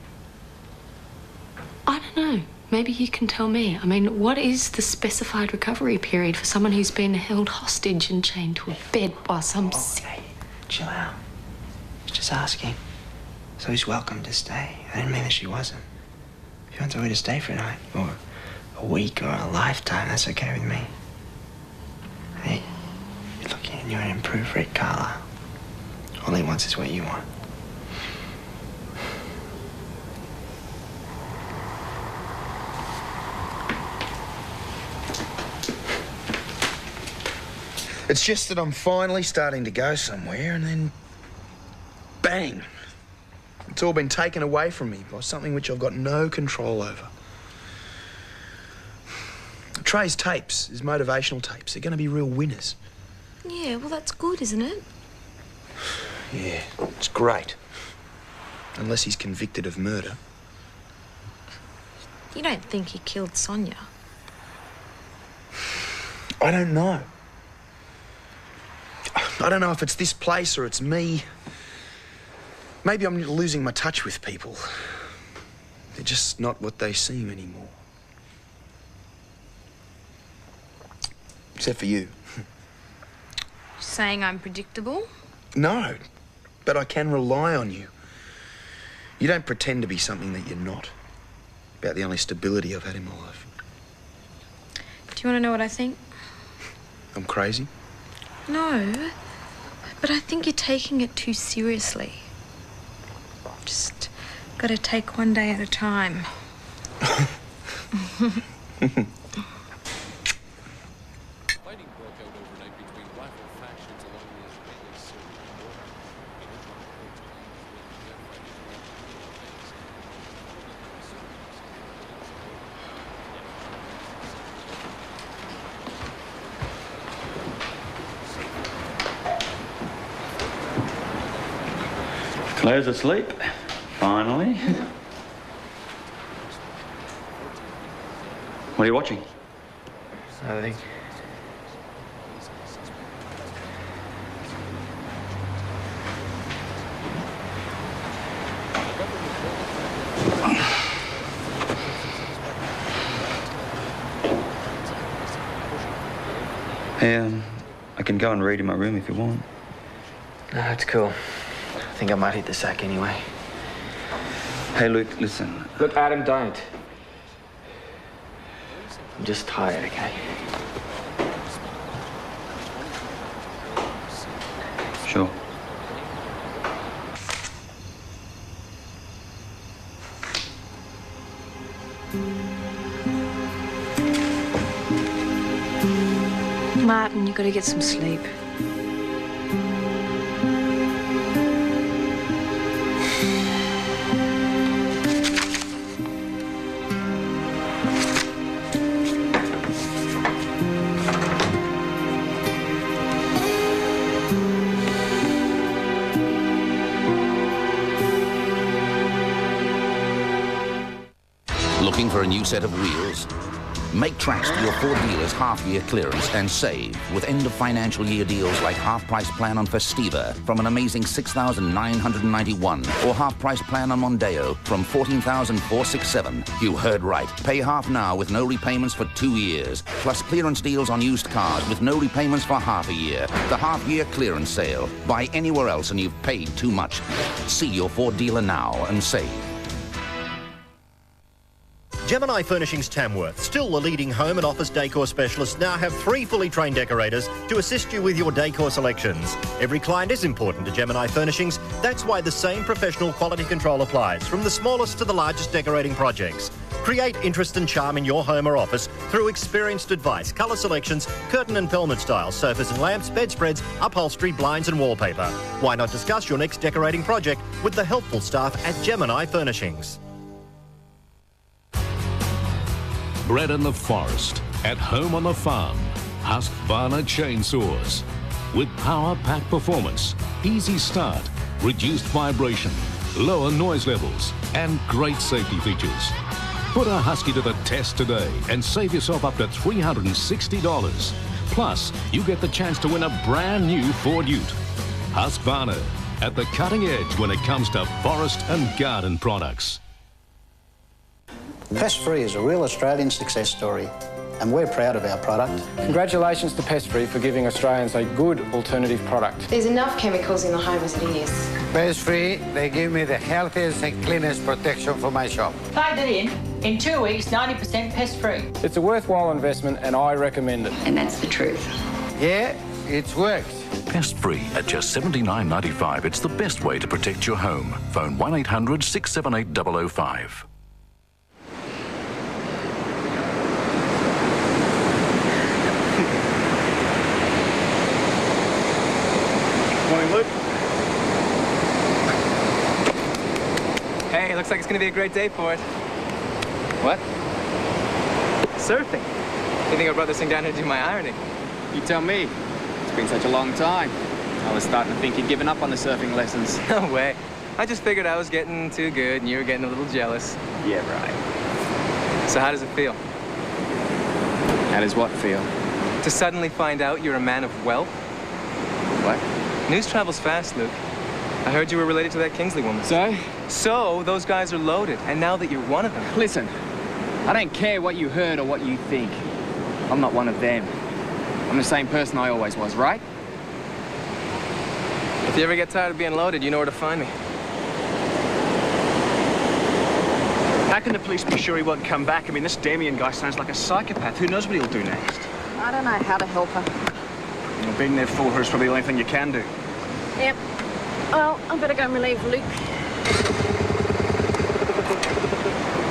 Speaker 11: I don't know. Maybe you can tell me. I mean, what is the specified recovery period for someone who's been held hostage and chained to a bed while some...
Speaker 9: Okay, chill out. Just asking. Zoe's welcome to stay. I didn't mean that she wasn't. If you want Zoe to stay for a night, or a week, or a lifetime, that's okay with me. Hey, you're looking and you're an improved Rick Carla. All he wants is what you want.
Speaker 10: It's just that I'm finally starting to go somewhere and then... bang! It's all been taken away from me by something which I've got no control over. Trey's tapes, his motivational tapes, they're going to be real winners.
Speaker 11: Yeah, well, that's good, isn't it?
Speaker 10: Yeah, it's great. Unless he's convicted of murder.
Speaker 11: You don't think he killed Sonia?
Speaker 10: I don't know. I don't know if it's this place or it's me. Maybe I'm losing my touch with people. They're just not what they seem anymore. Except for you.
Speaker 6: Saying I'm predictable?
Speaker 10: No, but I can rely on you. You don't pretend to be something that you're not. About the only stability I've had in my life.
Speaker 6: Do you want to know what I think?
Speaker 10: I'm crazy?
Speaker 6: No, but I think you're taking it too seriously. Just gotta take one day at a time.
Speaker 25: Claire's asleep, finally. What are you watching?
Speaker 9: Nothing.
Speaker 25: Hey, I can go and read in my room if you want.
Speaker 9: No, it's cool. I think I might hit the sack anyway.
Speaker 25: Hey, Luke, listen.
Speaker 9: Look, Adam, don't. I'm just tired, okay?
Speaker 25: Sure.
Speaker 11: Martin, you gotta get some sleep.
Speaker 16: Looking for a new set of wheels? Make tracks to your Ford dealers' half-year clearance and save with end-of-financial-year deals like half-price plan on Festiva from an amazing $6,991 or half-price plan on Mondeo from $14,467. You heard right. Pay half now with no repayments for 2 years, plus clearance deals on used cars with no repayments for half a year. The half-year clearance sale. Buy anywhere else and you've paid too much. See your Ford dealer now and save.
Speaker 2: Gemini Furnishings Tamworth, still the leading home and office decor specialist, now have 3 fully trained decorators to assist you with your decor selections. Every client is important to Gemini Furnishings. That's why the same professional quality control applies from the smallest to the largest decorating projects. Create interest and charm in your home or office through experienced advice, colour selections, curtain and pelmet styles, sofas and lamps, bedspreads, upholstery, blinds and wallpaper. Why not discuss your next decorating project with the helpful staff at Gemini Furnishings?
Speaker 19: Bred in the forest, at home on the farm, Husqvarna chainsaws. With power-packed performance, easy start, reduced vibration, lower noise levels, and great safety features. Put a Husky to the test today and save yourself up to $360. Plus, you get the chance to win a brand new Ford Ute. Husqvarna, at the cutting edge when it comes to forest and garden products.
Speaker 5: Pest Free is a real Australian success story, and we're proud of our product.
Speaker 12: Congratulations to Pest Free for giving Australians a good alternative product.
Speaker 13: There's enough chemicals in the home as it is.
Speaker 14: Pest Free, they give me the healthiest and cleanest protection for my shop.
Speaker 15: Plug that in 2 weeks, 90% pest free.
Speaker 12: It's a worthwhile investment and I recommend it.
Speaker 13: And that's the truth.
Speaker 14: Yeah, it works.
Speaker 19: Pest Free at just $79.95. It's the best way to protect your home. Phone 1800 678 005.
Speaker 17: Morning, Luke.
Speaker 27: Hey, looks like it's going to be a great day for it. What? Surfing. You think I brought this thing down here to do my ironing?
Speaker 17: You tell me. It's been such a long time. I was starting to think you'd given up on the surfing lessons.
Speaker 27: No way. I just figured I was getting too good and you were getting a little jealous.
Speaker 17: Yeah, right.
Speaker 27: So how does it feel?
Speaker 17: How does what feel?
Speaker 27: To suddenly find out you're a man of wealth?
Speaker 17: What?
Speaker 27: News travels fast, Luke. I heard you were related to that Kingsley woman.
Speaker 17: So?
Speaker 27: So, those guys are loaded, and now that you're one of them...
Speaker 17: Listen, I don't care what you heard or what you think. I'm not one of them. I'm the same person I always was, right?
Speaker 27: If you ever get tired of being loaded, you know where to find me.
Speaker 17: How can the police be sure he won't come back? I mean, this Damien guy sounds like a psychopath. Who knows what he'll do next?
Speaker 13: I don't know how to help her.
Speaker 17: You know, being there for her is probably the only thing you can do.
Speaker 13: Yep. Well, I better go and relieve Luke.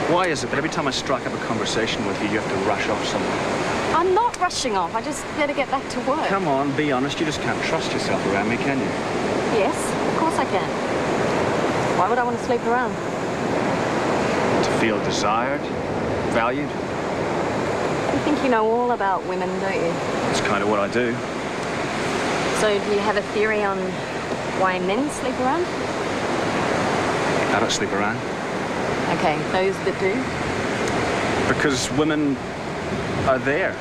Speaker 17: Why is it that every time I strike up a conversation with you, you have to rush off somewhere?
Speaker 13: I'm not rushing off. I just better get back to work.
Speaker 17: Come on, be honest. You just can't trust yourself around me, can you?
Speaker 13: Yes, of course I can. Why would I want to sleep around?
Speaker 17: To feel desired, valued.
Speaker 13: You think you know all about women, don't you?
Speaker 17: That's kind of what I do.
Speaker 13: So do you have a theory on why men sleep around?
Speaker 17: I don't sleep around.
Speaker 13: Okay, those that do?
Speaker 17: Because women are there.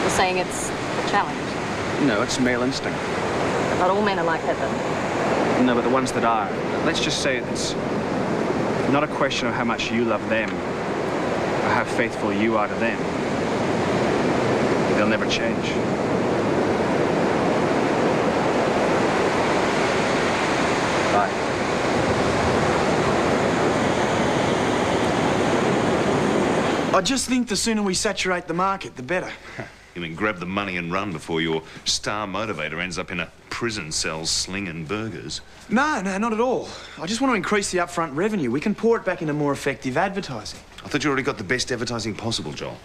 Speaker 13: You're saying it's a challenge?
Speaker 17: No, it's male instinct.
Speaker 13: Not all men are like that, though.
Speaker 17: No, but the ones that are. Let's just say it's not a question of how much you love them or how faithful you are to them. They'll never change. Bye.
Speaker 10: I just think the sooner we saturate the market, the better.
Speaker 28: You mean grab the money and run before your star motivator ends up in a prison cell slinging burgers?
Speaker 10: No, not at all. I just want to increase the upfront revenue. We can pour it back into more effective advertising.
Speaker 28: I thought you already got the best advertising possible, Joel.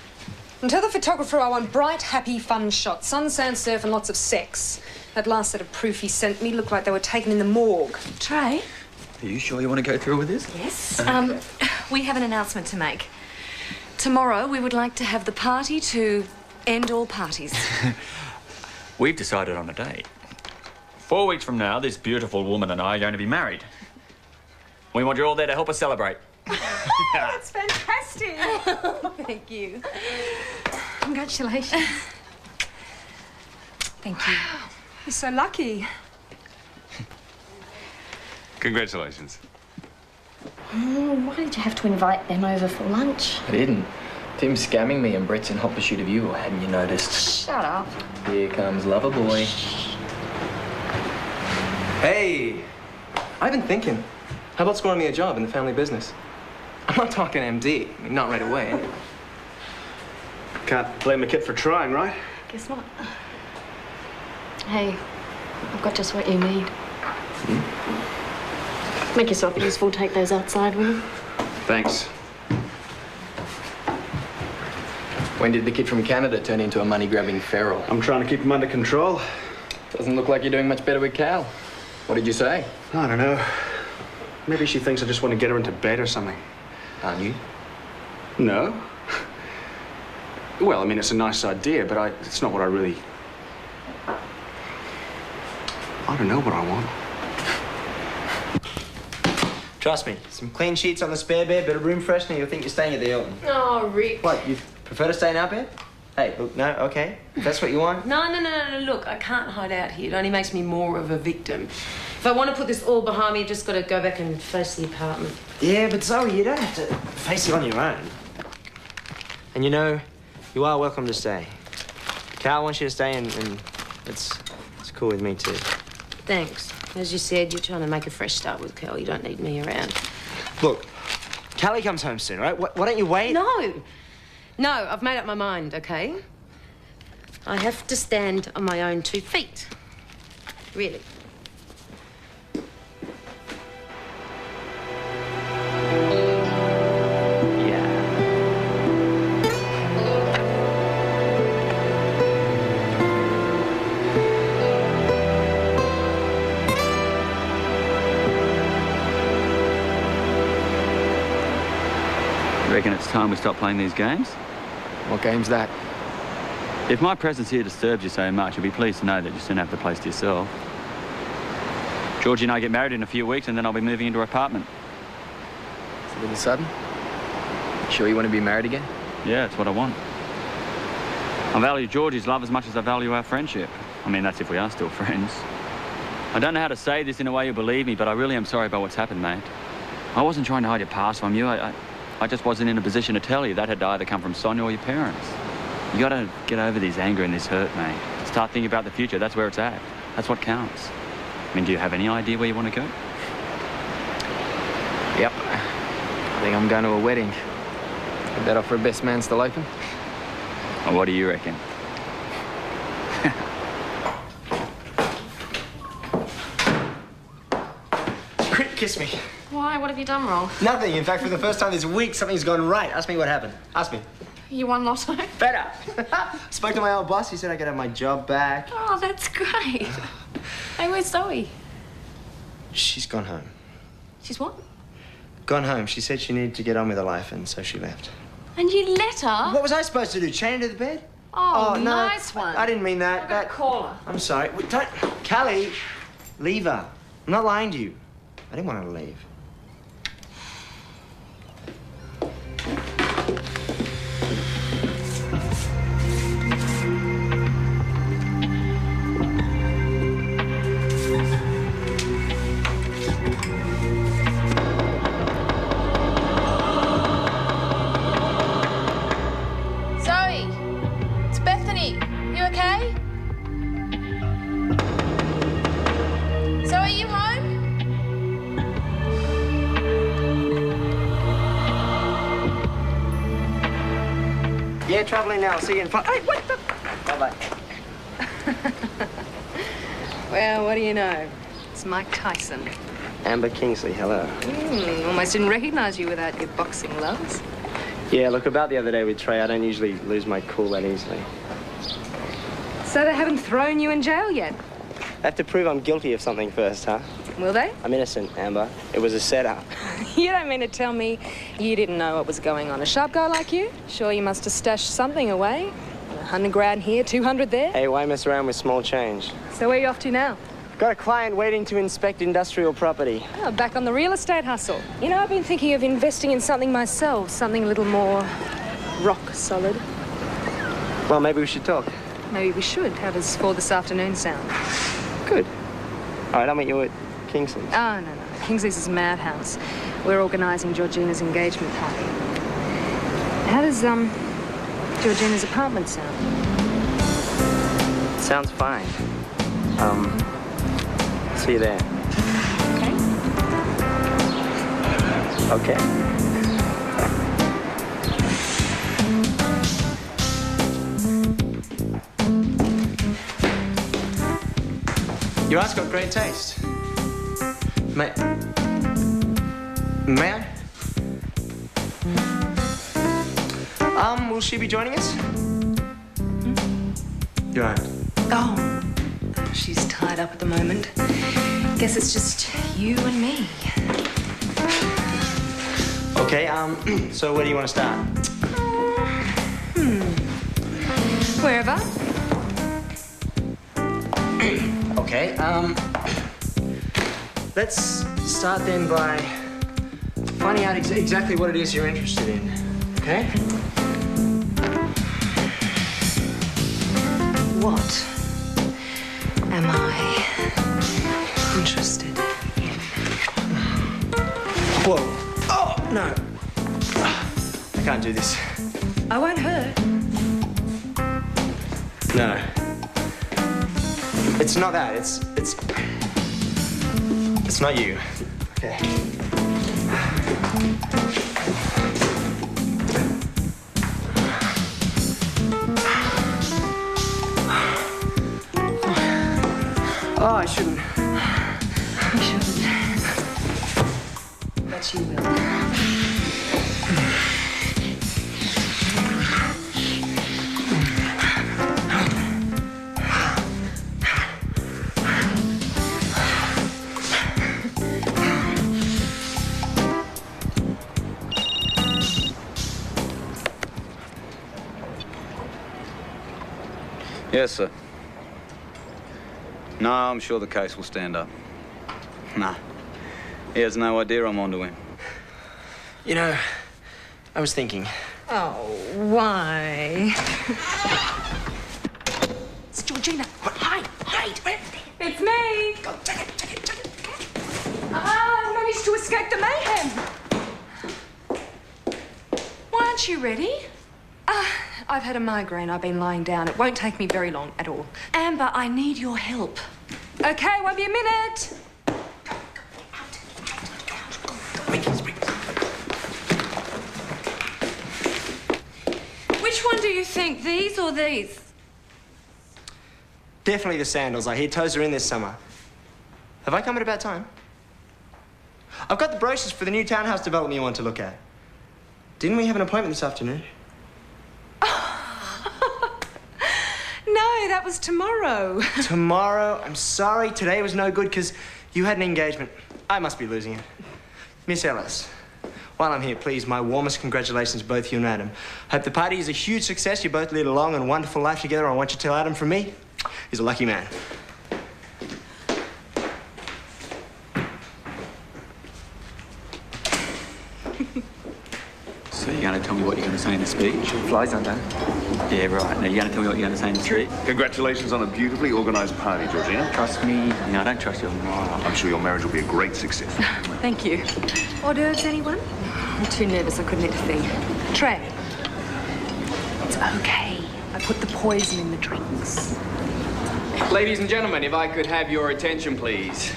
Speaker 3: And tell the photographer I want bright, happy, fun shots. Sun, sand, surf and lots of sex. That last set of proof he sent me looked like they were taken in the morgue.
Speaker 29: Trey? Are you sure you want to go through with this? Yes. We have an announcement to make. Tomorrow, we would like to have the party to end all parties.
Speaker 30: We've decided on a date. 4 weeks from now, this beautiful woman and I are going to be married. We want you all there to help us celebrate.
Speaker 3: That's fantastic.
Speaker 29: Thank you.
Speaker 3: Congratulations.
Speaker 29: Thank you.
Speaker 3: You're so lucky.
Speaker 28: Congratulations.
Speaker 13: Why did you have to invite them over for lunch?
Speaker 29: I didn't. Tim's scamming me and Brett's in hot pursuit of you, or hadn't you noticed?
Speaker 13: Shut up.
Speaker 29: Here comes Loverboy.
Speaker 27: Hey! I've been thinking. How about scoring me a job in the family business? I'm not talking MD. I mean, not right away, anyway.
Speaker 17: Can't blame a kid for trying, right?
Speaker 13: Guess not. Hey, I've got just what you need. Make yourself useful, take those outside, will you?
Speaker 17: Thanks.
Speaker 27: When did the kid from Canada turn into a money-grabbing feral?
Speaker 17: I'm trying to keep him under control.
Speaker 27: Doesn't look like you're doing much better with Cal. What did you say?
Speaker 17: I don't know. Maybe she thinks I just want to get her into bed or something.
Speaker 27: Aren't you?
Speaker 17: No. Well, I mean, it's a nice idea, but it's not what I really... I don't know what I want.
Speaker 9: Trust me, some clean sheets on the spare bed, bit of room freshener, you'll think you're staying at the Hilton.
Speaker 29: Oh, Rick.
Speaker 9: What, you prefer to stay in our bed? Hey, look, no, okay. If that's what you want.
Speaker 29: No. Look, I can't hide out here. It only makes me more of a victim. If I want to put this all behind me, I've just got to go back and face the apartment.
Speaker 9: Yeah, but Zoe, you don't have to face it on your own. And you know, you are welcome to stay. Carl wants you to stay, and it's cool with me too.
Speaker 29: Thanks. As you said, you're trying to make a fresh start with Cal. You don't need me around.
Speaker 9: Look, Callie comes home soon, right? Why don't you wait?
Speaker 29: No, I've made up my mind, okay? I have to stand on my own 2 feet. Really.
Speaker 8: You reckon it's time we stop playing these games?
Speaker 27: What game's that?
Speaker 8: If my presence here disturbs you so much, you'll be pleased to know that you soon have the place to yourself. Georgie and I get married in a few weeks, and then I'll be moving into our apartment.
Speaker 27: It's a little sudden. Sure you want to be married again?
Speaker 8: Yeah, it's what I want. I value Georgie's love as much as I value our friendship. I mean, that's if we are still friends. I don't know how to say this in a way you'll believe me, but I really am sorry about what's happened, mate. I wasn't trying to hide your past from you. I just wasn't in a position to tell you. That had to either come from Sonia or your parents. You gotta get over this anger and this hurt, mate. Start thinking about the future. That's where it's at. That's what counts. I mean, do you have any idea where you want to go?
Speaker 27: Yep. I think I'm going to a wedding. Is that offer of best man still open?
Speaker 8: Well, what do you reckon?
Speaker 9: Quick, kiss me.
Speaker 29: Why? What have you done wrong?
Speaker 9: Nothing. In fact, for the first time this week, something's gone right. Ask me what happened. Ask me.
Speaker 29: You won lotto?
Speaker 9: Better. Spoke to my old boss. He said I could have my job back.
Speaker 29: Oh, that's great. Hey, where's Zoe?
Speaker 9: She's gone home.
Speaker 29: She's what?
Speaker 9: Gone home. She said she needed to get on with her life, and so she left.
Speaker 29: And you let her?
Speaker 9: What was I supposed to do? Chain her to the bed?
Speaker 29: Oh,
Speaker 9: no.
Speaker 29: nice one.
Speaker 9: I didn't mean that.
Speaker 29: I've got to call her.
Speaker 9: I'm sorry. Don't... Callie, leave her. I'm not lying to you. I didn't want her to leave.
Speaker 6: Zoe, it's Bethany. You okay? Zoe, are you home?
Speaker 9: Yeah, travelling now. See you in 5... Hey, what the... Bye-bye.
Speaker 3: Well, what do you know? It's Mike Tyson.
Speaker 9: Amber Kingsley, hello.
Speaker 3: Almost didn't recognise you without your boxing gloves.
Speaker 9: Yeah, look, about the other day with Trey, I don't usually lose my cool that easily.
Speaker 3: So they haven't thrown you in jail yet?
Speaker 9: I have to prove I'm guilty of something first, huh?
Speaker 3: Will they?
Speaker 9: I'm innocent, Amber. It was a setup.
Speaker 3: You don't mean to tell me you didn't know what was going on? A sharp guy like you? Sure you must have stashed something away. 100 grand here, 200 there.
Speaker 9: Hey, why mess around with small change?
Speaker 3: So where are you off to now?
Speaker 9: Got a client waiting to inspect industrial property.
Speaker 3: Oh, back on the real estate hustle. You know, I've been thinking of investing in something myself, something a little more rock solid.
Speaker 9: Well, maybe we should talk.
Speaker 3: Maybe we should. How does 4 this afternoon sound?
Speaker 9: Good. All right, I'll meet you at Kingsley's.
Speaker 3: Oh, no. Kingsley's is madhouse. We're organising Georgina's engagement party. How does, Georgina's apartment sound?
Speaker 9: Sounds fine. See you there. Okay. Your eyes got great taste. May I? Will she be joining us? You won't?
Speaker 29: Oh, she's tied up at the moment. Guess it's just you and me.
Speaker 9: Okay, so where do you want to start?
Speaker 29: Wherever.
Speaker 9: Okay, let's start then by finding out exactly what it is you're interested in, okay?
Speaker 29: What am I interested in?
Speaker 9: Whoa. Oh, no. I can't do this.
Speaker 29: I won't hurt.
Speaker 9: No. It's not that. It's not you. Okay. Oh, I shouldn't.
Speaker 29: You shouldn't. But you will.
Speaker 25: Yes, sir. No, I'm sure the case will stand up. Nah. He has no idea I'm onto him.
Speaker 9: You know, I was thinking.
Speaker 29: Oh, why? It's Georgina. Hide. It's me.
Speaker 9: Go, take it.
Speaker 29: I managed to escape the mayhem. Why aren't you ready? I've had a migraine. I've been lying down. It won't take me very long at all. Amber, I need your help. Okay, won't be a minute. Which one do you think, these or these?
Speaker 9: Definitely the sandals. I hear toes are in this summer. Have I come at a bad time? I've got the brochures for the new townhouse development you want to look at. Didn't we have an appointment this afternoon?
Speaker 29: No, that was tomorrow.
Speaker 9: Tomorrow? I'm sorry. Today was no good because you had an engagement. I must be losing it. Miss Ellis, while I'm here, please, my warmest congratulations to both you and Adam. Hope the party is a huge success. You both lead a long and wonderful life together. I want you to tell Adam from me, he's a lucky man.
Speaker 8: So you're going to tell me what you're going to say in the speech?
Speaker 9: Flies undone.
Speaker 8: Yeah, right. Now, you're going to tell me what you're going to say in the speech?
Speaker 28: Congratulations on a beautifully organised party, Georgina.
Speaker 8: Trust me. No, I don't trust you.
Speaker 28: I'm sure your marriage will be a great success.
Speaker 29: Thank you. Hors d'oeuvres, anyone? I'm too nervous. I couldn't eat a thing. Trey. It's okay. I put the poison in the drinks.
Speaker 27: Ladies and gentlemen, if I could have your attention, please.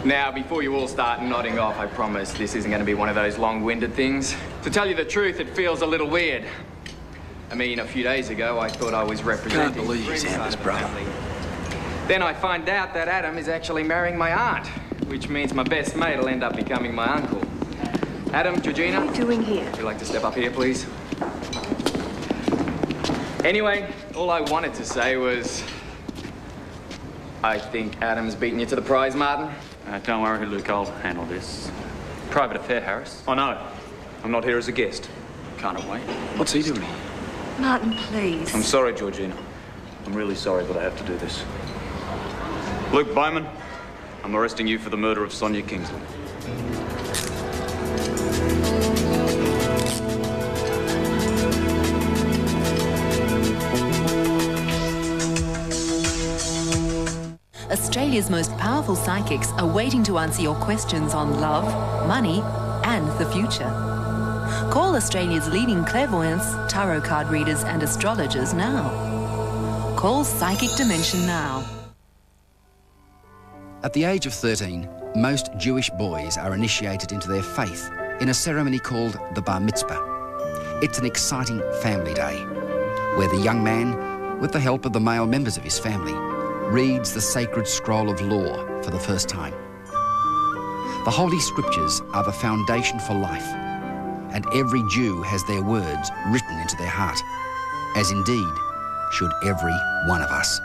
Speaker 27: Now, before you all start nodding off, I promise this isn't going to be one of those long-winded things. To tell you the truth, it feels a little weird. I mean, a few days ago, I thought I was representing...
Speaker 10: Can't believe he's Amber's brother.
Speaker 27: Then I find out that Adam is actually marrying my aunt, which means my best mate will end up becoming my uncle. Adam, Georgina...
Speaker 29: What are you doing here?
Speaker 27: Would you like to step up here, please? Anyway, all I wanted to say was... I think Adam's beaten you to the prize, Martin.
Speaker 8: Don't worry, Luke, I'll handle this. Private affair, Harris.
Speaker 25: Oh, no. I'm not here as a guest.
Speaker 8: Can't wait.
Speaker 10: What's he doing?
Speaker 29: Martin, please.
Speaker 25: I'm sorry, Georgina. I'm really sorry, but I have to do this. Luke Bowman, I'm arresting you for the murder of Sonia Kingsley.
Speaker 1: Australia's most powerful psychics are waiting to answer your questions on love, money, and the future. Call Australia's leading clairvoyants, tarot card readers, and astrologers now. Call Psychic Dimension now.
Speaker 4: At the age of 13, most Jewish boys are initiated into their faith in a ceremony called the Bar Mitzvah. It's an exciting family day, where the young man, with the help of the male members of his family, reads the sacred scroll of law for the first time. The Holy Scriptures are the foundation for life, and every Jew has their words written into their heart, as indeed should every one of us.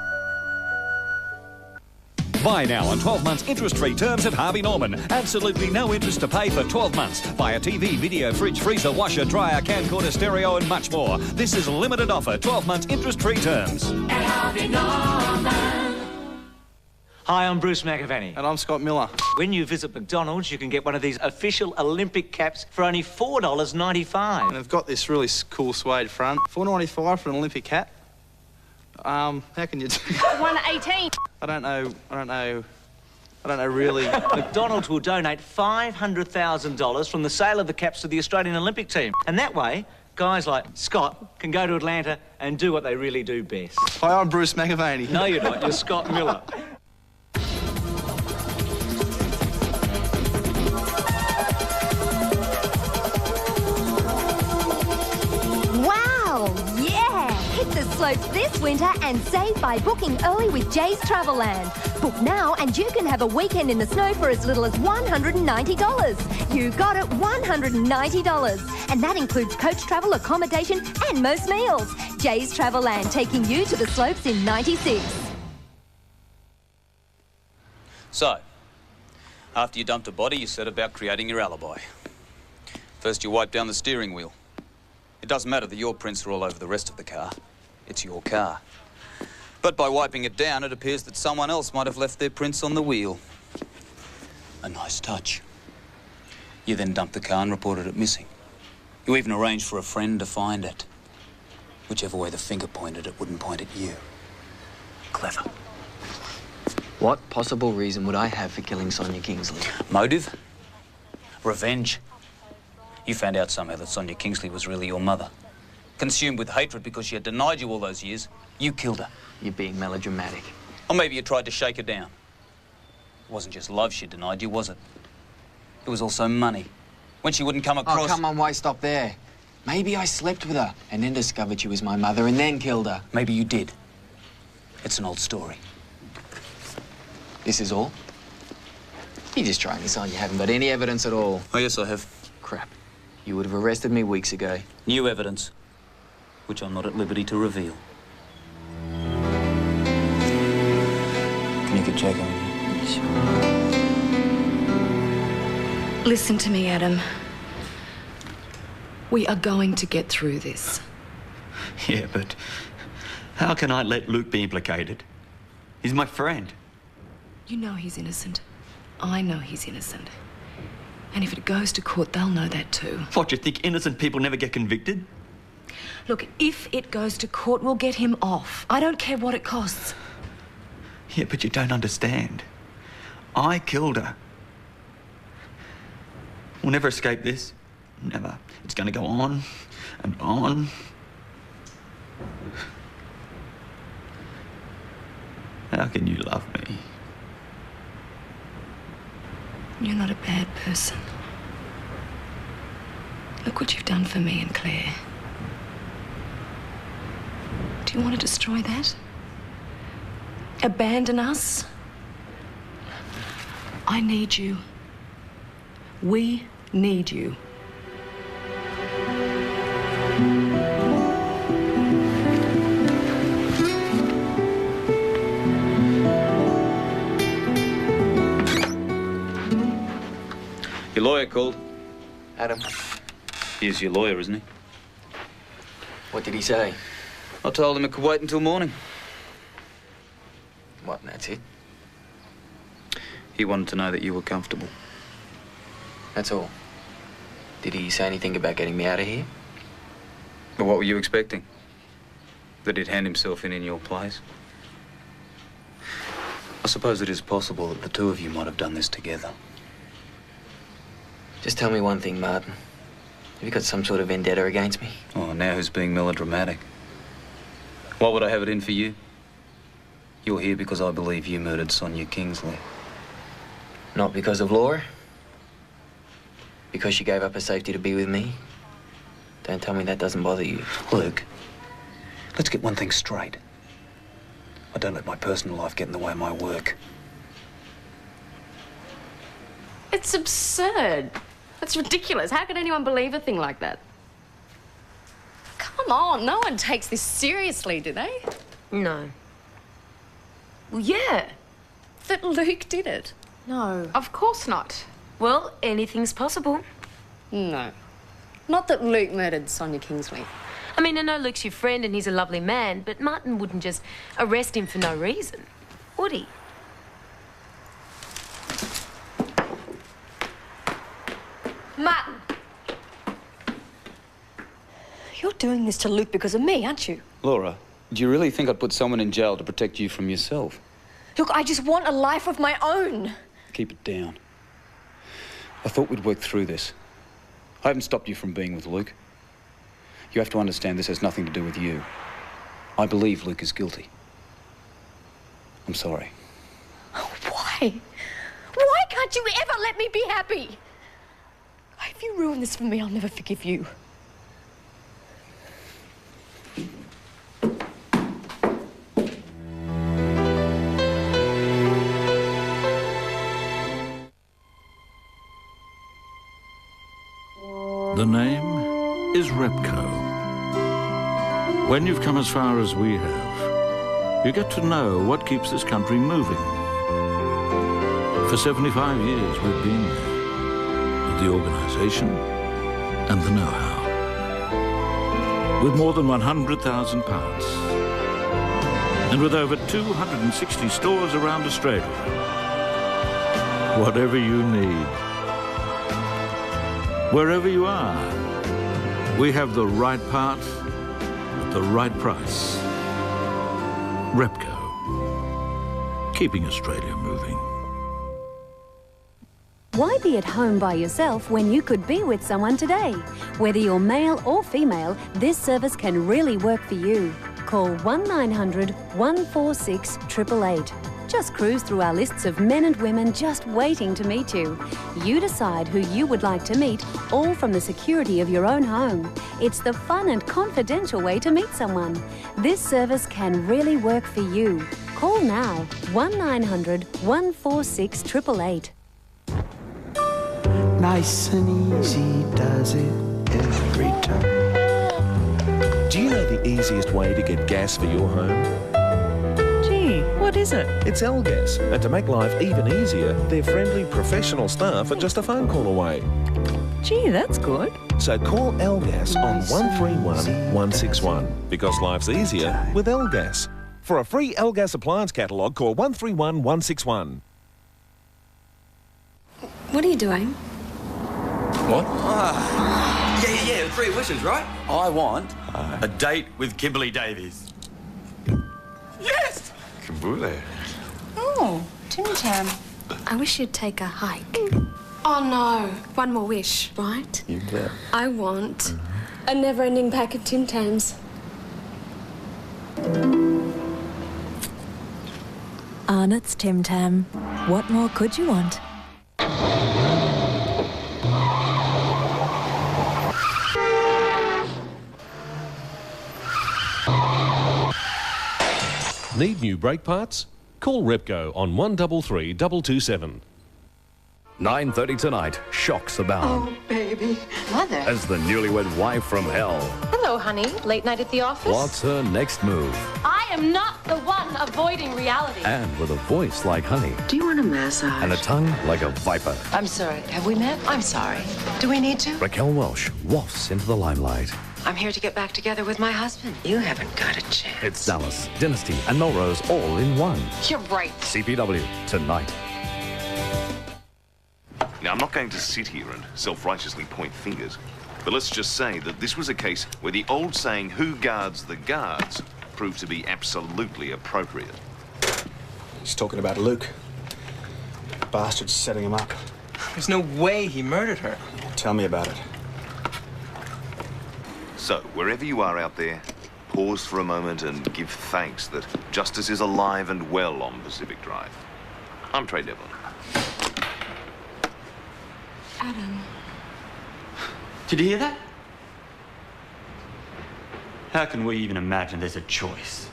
Speaker 7: Buy now on 12 months interest-free terms at Harvey Norman. Absolutely no interest to pay for 12 months. Buy a TV, video, fridge, freezer, washer, dryer, camcorder, stereo and much more. This is a limited offer, 12 months interest-free terms.
Speaker 11: At Harvey Norman.
Speaker 16: Hi, I'm Bruce McAvaney.
Speaker 18: And I'm Scott Miller.
Speaker 16: When you visit McDonald's, you can get one of these official Olympic caps for only $4.95.
Speaker 18: And they've got this really cool suede front. $4.95 for an Olympic hat? How can you do
Speaker 6: $1.18.
Speaker 18: I don't know really.
Speaker 16: McDonald's will donate $500,000 from the sale of the caps to the Australian Olympic team. And that way, guys like Scott can go to Atlanta and do what they really do best.
Speaker 18: Hi, I'm Bruce McAvaney.
Speaker 16: No, you're not. You're Scott Miller.
Speaker 20: Hit the slopes this winter and save by booking early with Jay's Travelland. Book now and you can have a weekend in the snow for as little as $190. You got it, $190. And that includes coach travel, accommodation and most meals. Jay's Travelland, taking you to the slopes in 96.
Speaker 25: So, after you dumped a body, you set about creating your alibi. First, you wiped down the steering wheel. It doesn't matter that your prints are all over the rest of the car. It's your car. But by wiping it down, it appears that someone else might have left their prints on the wheel. A nice touch. You then dumped the car and reported it missing. You even arranged for a friend to find it. Whichever way the finger pointed, it wouldn't point at you. Clever.
Speaker 9: What possible reason would I have for killing Sonia Kingsley?
Speaker 25: Motive? Revenge. You found out somehow that Sonia Kingsley was really your mother. Consumed with hatred because she had denied you all those years, you killed her.
Speaker 9: You're being melodramatic.
Speaker 25: Or maybe you tried to shake her down. It wasn't just love she denied you, was it? It was also money. When she wouldn't come across...
Speaker 9: Oh, come on, why stop there? Maybe I slept with her and then discovered she was my mother and then killed her.
Speaker 25: Maybe you did. It's an old story.
Speaker 9: This is all? You're just trying this on. You haven't got any evidence at all.
Speaker 25: Oh, yes, I have.
Speaker 9: Crap. You would have arrested me weeks ago.
Speaker 25: New evidence, which I'm not at liberty to reveal. Can you keep checking with me?
Speaker 9: Sure.
Speaker 29: Listen to me, Adam. We are going to get through this.
Speaker 30: Yeah, but how can I let Luke be implicated? He's my friend.
Speaker 29: You know he's innocent. I know he's innocent. And if it goes to court, they'll know that too.
Speaker 30: What, you think innocent people never get convicted?
Speaker 29: Look, if it goes to court, we'll get him off. I don't care what it costs.
Speaker 30: Yeah, but you don't understand. I killed her. We'll never escape this. Never. It's going to go on and on. How can you love me?
Speaker 29: You're not a bad person. Look what you've done for me and Claire. Do you want to destroy that? Abandon us? I need you. We need you.
Speaker 25: Your lawyer called.
Speaker 9: Adam.
Speaker 25: He's your lawyer, isn't he?
Speaker 9: What did he say?
Speaker 25: I told him it could wait until morning.
Speaker 9: What, and that's it?
Speaker 25: He wanted to know that you were comfortable.
Speaker 9: That's all. Did he say anything about getting me out of here?
Speaker 25: But what were you expecting? That he'd hand himself in your place? I suppose it is possible that the two of you might have done this together.
Speaker 9: Just tell me one thing, Martin. Have you got some sort of vendetta against me?
Speaker 25: Oh, now who's being melodramatic? Why would I have it in for you? You're here because I believe you murdered Sonia Kingsley.
Speaker 9: Not because of Laura? Because she gave up her safety to be with me? Don't tell me that doesn't bother you.
Speaker 25: Luke, let's get one thing straight. I don't let my personal life get in the way of my work.
Speaker 29: It's absurd. That's ridiculous. How could anyone believe a thing like that? Come on, no one takes this seriously, do they?
Speaker 2: No. Well, yeah.
Speaker 29: That Luke did it.
Speaker 2: No.
Speaker 29: Of course not.
Speaker 2: Well, anything's possible.
Speaker 29: No. Not that Luke murdered Sonia Kingsley.
Speaker 2: I mean, I know Luke's your friend and he's a lovely man, but Martin wouldn't just arrest him for no reason, would he?
Speaker 29: Martin!
Speaker 5: You're doing this to Luke because of me, aren't you?
Speaker 25: Laura, do you really think I'd put someone in jail to protect you from yourself?
Speaker 5: Look, I just want a life of my own.
Speaker 25: Keep it down. I thought we'd work through this. I haven't stopped you from being with Luke. You have to understand this has nothing to do with you. I believe Luke is guilty. I'm sorry.
Speaker 5: Why? Why can't you ever let me be happy? If you ruin this for me, I'll never forgive you.
Speaker 12: The name is Repco. When you've come as far as we have, you get to know what keeps this country moving. For 75 years we've been there, with the organisation and the know-how. With more than 100,000 parts, and with over 260 stores around Australia. Whatever you need, wherever you are, we have the right part at the right price. Repco, keeping Australia moving.
Speaker 14: Why be at home by yourself when you could be with someone today? Whether you're male or female, this service can really work for you. Call 1-900-146-888. Just cruise through our lists of men and women just waiting to meet you. You decide who you would like to meet, all from the security of your own home. It's the fun and confidential way to meet someone. This service can really work for you. Call now, 1-900-146-888.
Speaker 9: Nice and easy does it every time.
Speaker 15: Do you know the easiest way to get gas for your home?
Speaker 21: Gee, what is it?
Speaker 15: It's L-Gas, and to make life even easier, their friendly professional staff are just a phone call away.
Speaker 21: Gee, that's good.
Speaker 15: So call L-Gas on 131 161, because life's easier with L-Gas. For a free L-Gas appliance catalogue, call 131 161.
Speaker 5: What are you doing?
Speaker 25: What? Yeah, 3 wishes, right? I want a date with Kimberly Davies. Yes!
Speaker 15: Kimberly.
Speaker 5: Oh, Tim Tam. I wish you'd take a hike. Oh, no. One more wish, right?
Speaker 15: You bet.
Speaker 5: I want a never-ending pack of Tim Tams.
Speaker 22: Arnott's Tim Tam. What more could you want?
Speaker 15: Need new brake parts? Call Repco on 133 227.
Speaker 23: 9:30 tonight, shocks abound.
Speaker 5: Oh, baby. Mother.
Speaker 23: As the newlywed wife from hell
Speaker 5: Hello, honey. Late night at the office?
Speaker 23: plots her next move.
Speaker 5: I am not the one avoiding reality.
Speaker 23: And with a voice like honey
Speaker 5: Do you want a massage?
Speaker 23: and a tongue like a viper,
Speaker 5: I'm sorry. Have we met? I'm sorry. Do we need to?
Speaker 23: Raquel Welch wafts into the limelight.
Speaker 5: I'm here to get back together with my husband. You haven't got a chance.
Speaker 23: It's Dallas, Dynasty and Melrose all in one.
Speaker 5: You're right.
Speaker 23: CPW tonight.
Speaker 28: Now, I'm not going to sit here and self-righteously point fingers, but let's just say that this was a case where the old saying, who guards the guards, proved to be absolutely appropriate.
Speaker 10: He's talking about Luke. Bastard's setting him up.
Speaker 9: There's no way he murdered her.
Speaker 10: Tell me about it.
Speaker 28: So, wherever you are out there, pause for a moment and give thanks that justice is alive and well on Pacific Drive. I'm Trey Devlin.
Speaker 5: Adam.
Speaker 8: Did you hear that? How can we even imagine there's a choice?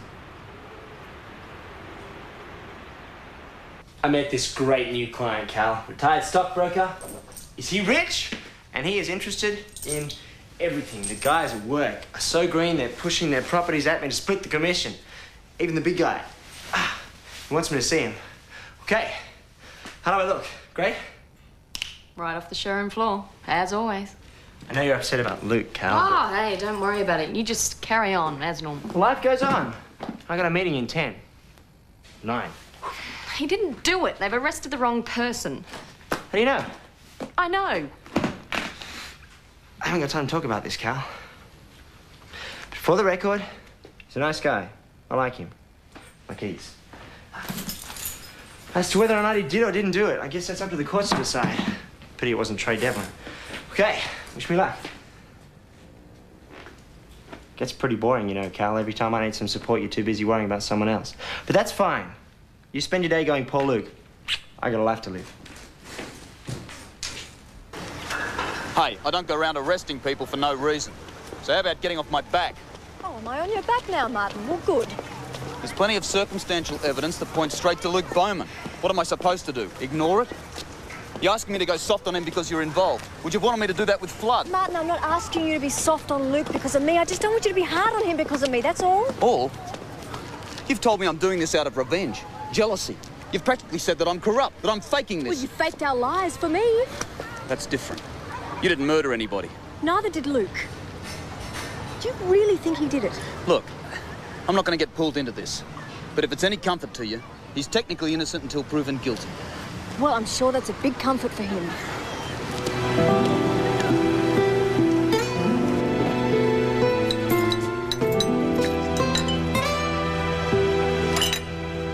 Speaker 9: I met this great new client, Cal. Retired stockbroker. Is he rich? And he is interested in everything. The guys at work are so green, they're pushing their properties at me to split the commission. Even the big guy. He wants me to see him. Okay. How do I look? Great?
Speaker 29: Right off the showroom floor, as always.
Speaker 9: I know you're upset about Luke, Cal.
Speaker 29: Oh, hey, don't worry about it. You just carry on, as normal.
Speaker 9: Life goes on. I got a meeting in 10. 9.
Speaker 29: He didn't do it. They've arrested the wrong person.
Speaker 9: How do you know?
Speaker 29: I know.
Speaker 9: I haven't got time to talk about this, Cal. But for the record, he's a nice guy. I like him. Like Keats. As to whether or not he did or didn't do it, I guess that's up to the courts to decide. Pity it wasn't Trey Devlin. Okay, wish me luck. Gets pretty boring, you know, Cal. Every time I need some support, you're too busy worrying about someone else. But that's fine. You spend your day going, Poor Luke. I got a life to live.
Speaker 25: Hey, I don't go around arresting people for no reason. So how about getting off my back?
Speaker 20: Oh, am I on your back now, Martin? Well, good.
Speaker 25: There's plenty of circumstantial evidence that points straight to Luke Bowman. What am I supposed to do? Ignore it? You're asking me to go soft on him because you're involved. Would you have wanted me to do that with Flood?
Speaker 20: Martin, I'm not asking you to be soft on Luke because of me. I just don't want you to be hard on him because of me, that's all.
Speaker 25: All? You've told me I'm doing this out of revenge, jealousy. You've practically said that I'm corrupt, that I'm faking this.
Speaker 20: Well, you faked our lies for me.
Speaker 25: That's different. You didn't murder anybody.
Speaker 20: Neither did Luke. Do you really think he did it?
Speaker 25: Look, I'm not going to get pulled into this. But if it's any comfort to you, he's technically innocent until proven guilty.
Speaker 20: Well, I'm sure that's a big comfort for him.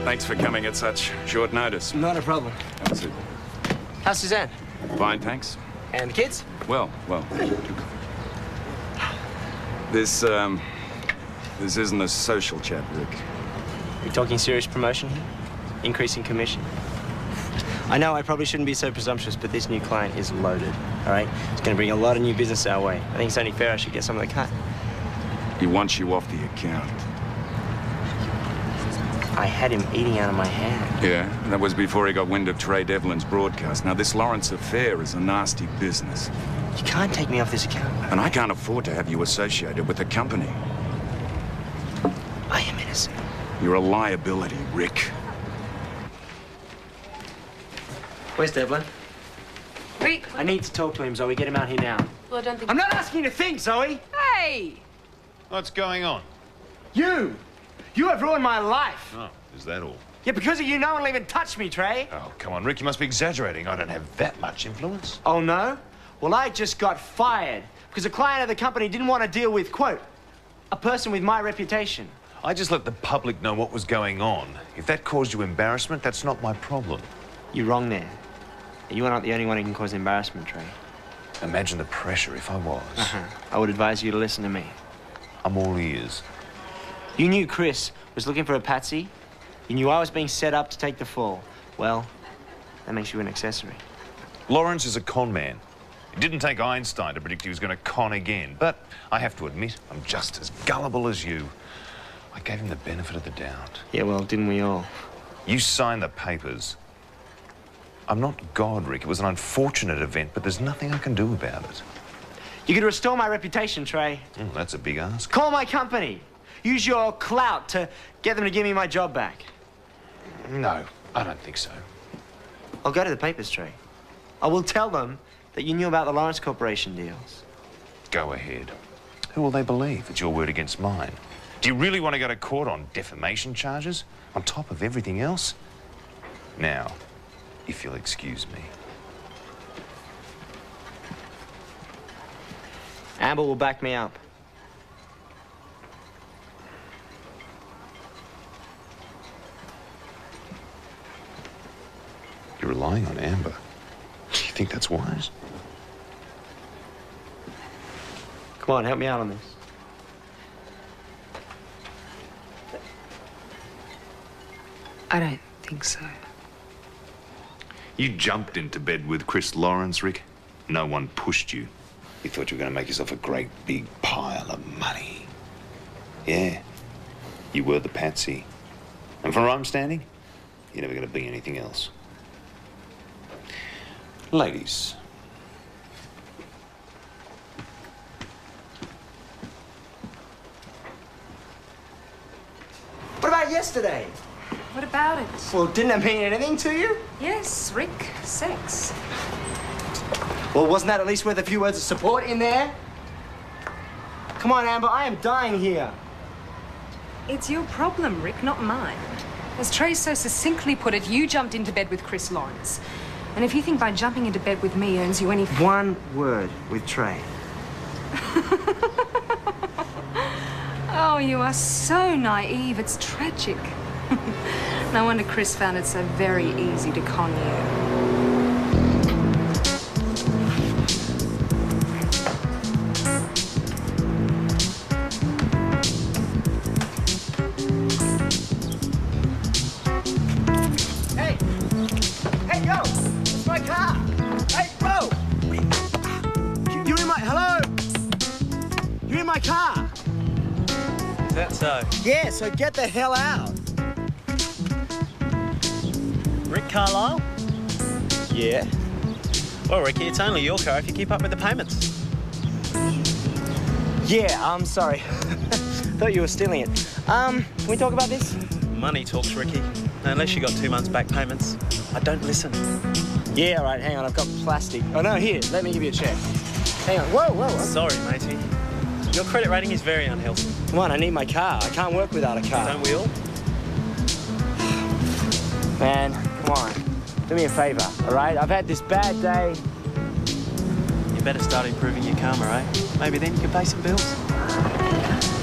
Speaker 1: Thanks for coming at such short notice.
Speaker 9: Not a problem.
Speaker 1: Have a seat.
Speaker 9: How's Suzanne?
Speaker 1: Fine, thanks.
Speaker 9: And the kids?
Speaker 1: Well. This isn't a social chat, Rick.
Speaker 9: We're talking serious promotion here? Increasing commission? I know I probably shouldn't be so presumptuous, but this new client is loaded, all right? It's going to bring a lot of new business our way. I think it's only fair I should get some of the cut.
Speaker 1: He wants you off the account.
Speaker 9: I had him eating out of my hand.
Speaker 1: Yeah, that was before he got wind of Trey Devlin's broadcast. Now, this Lawrence affair is a nasty business.
Speaker 9: You can't take me off this account.
Speaker 1: And I can't afford to have you associated with the company.
Speaker 9: I am innocent.
Speaker 1: You're a liability, Rick.
Speaker 9: Where's Devlin?
Speaker 2: Rick.
Speaker 9: I need to talk to him, Zoe. Get him out here now.
Speaker 2: Well, I don't think...
Speaker 9: I'm not asking you to think, Zoe.
Speaker 2: Hey!
Speaker 28: What's going on?
Speaker 9: You! You have ruined my life.
Speaker 28: Oh, is that all?
Speaker 9: Yeah, because of you, no one will even touch me, Trey.
Speaker 28: Oh, come on, Rick, you must be exaggerating. I don't have that much influence.
Speaker 9: Oh, no? Well, I just got fired because a client of the company didn't want to deal with, quote, a person with my reputation.
Speaker 28: I just let the public know what was going on. If that caused you embarrassment, that's not my problem.
Speaker 9: You're wrong there. You are not the only one who can cause embarrassment, Trey.
Speaker 28: Imagine the pressure if I was.
Speaker 9: I would advise you to listen to me.
Speaker 28: I'm all ears.
Speaker 9: You knew Chris was looking for a patsy. You knew I was being set up to take the fall. Well, that makes you an accessory.
Speaker 28: Lawrence is a con man. It didn't take Einstein to predict he was going to con again. But I have to admit, I'm just as gullible as you. I gave him the benefit of the doubt.
Speaker 9: Yeah, well, didn't we all?
Speaker 28: You signed the papers. I'm not God, Rick. It was an unfortunate event, but there's nothing I can do about it.
Speaker 9: You could restore my reputation, Trey.
Speaker 28: That's a big ask.
Speaker 9: Call my company. Use your clout to get them to give me my job back.
Speaker 28: No, I don't think so.
Speaker 9: I'll go to the papers, Trey. I will tell them that you knew about the Lawrence Corporation deals.
Speaker 28: Go ahead. Who will they believe? It's your word against mine. Do you really want to go to court on defamation charges? On top of everything else? Now, if you'll excuse me.
Speaker 9: Amber will back me up.
Speaker 28: You're relying on Amber. Do you think that's wise?
Speaker 9: Come on, help me out on this.
Speaker 2: I don't think so.
Speaker 28: You jumped into bed with Chris Lawrence, Rick. No one pushed you. You thought you were going to make yourself a great big pile of money. Yeah, you were the patsy. And from where I'm standing, you're never going to be anything else. Ladies,
Speaker 9: about yesterday?
Speaker 29: What about it?
Speaker 9: Well, didn't that mean anything to you?
Speaker 29: Yes, Rick, sex.
Speaker 9: Well, wasn't that at least worth a few words of support in there? Come on, Amber, I am dying here.
Speaker 29: It's your problem, Rick, not mine. As Trey so succinctly put it, you jumped into bed with Chris Lawrence. And if you think by jumping into bed with me earns you any...
Speaker 9: One word with Trey.
Speaker 29: Oh, you are so naive, it's tragic. No wonder Chris found it so very easy to con you.
Speaker 9: Yeah, so get the hell out.
Speaker 3: Rick Carlisle?
Speaker 9: Yeah?
Speaker 3: Well, Ricky, it's only your car if you keep up with the payments.
Speaker 9: Yeah, I'm sorry. Thought you were stealing it. Can we talk about this?
Speaker 3: Money talks, Ricky. Unless you got 2 months back payments. I don't listen.
Speaker 9: Yeah, all right, hang on, I've got plastic. Oh, no, here, let me give you a check. Hang on, whoa.
Speaker 3: Sorry, matey. Your credit rating is very unhealthy.
Speaker 9: Come on, I need my car. I can't work without a car.
Speaker 3: Don't we all?
Speaker 9: Man, come on. Do me a favour, all right? I've had this bad day.
Speaker 3: You better start improving your karma, eh? Maybe then you can pay some bills.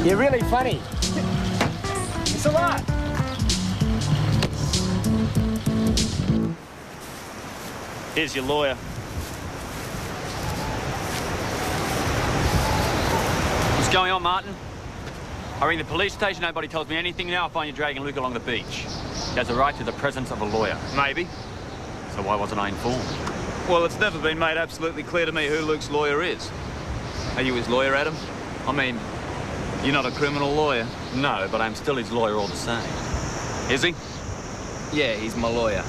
Speaker 9: You're really funny. It's a lot.
Speaker 3: Here's your lawyer.
Speaker 8: What's going on, Martin? I ring the police station, nobody tells me anything. Now I find you dragging Luke along the beach. He has a right to the presence of a lawyer.
Speaker 25: Maybe.
Speaker 8: So why wasn't I informed?
Speaker 25: Well, it's never been made absolutely clear to me who Luke's lawyer is. Are you his lawyer, Adam? I mean, you're not a criminal lawyer.
Speaker 8: No, but I'm still his lawyer all the same.
Speaker 25: Is he?
Speaker 4: Yeah, he's my lawyer.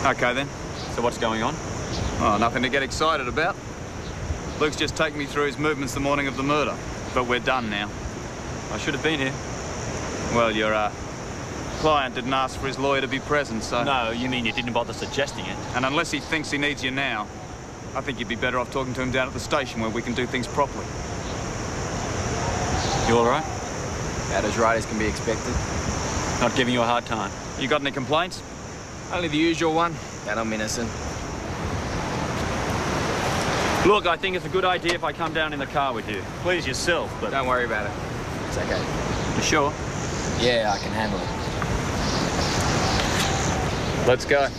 Speaker 25: Okay, then.
Speaker 8: So what's going on?
Speaker 25: Oh, nothing to get excited about. Luke's just taken me through his movements the morning of the murder. But we're done now.
Speaker 8: I should have been here.
Speaker 25: Well, your client didn't ask for his lawyer to be present, so...
Speaker 8: No, you mean you didn't bother suggesting it?
Speaker 25: And unless he thinks he needs you now, I think you'd be better off talking to him down at the station where we can do things properly.
Speaker 8: You all right?
Speaker 4: About as right as can be expected.
Speaker 8: Not giving you a hard time.
Speaker 25: You got any complaints?
Speaker 4: Only the usual one, that I'm innocent.
Speaker 8: Look, I think it's a good idea if I come down in the car with you. Please yourself, but...
Speaker 4: Don't worry about it. It's okay.
Speaker 8: You sure?
Speaker 4: Yeah, I can handle it.
Speaker 25: Let's go.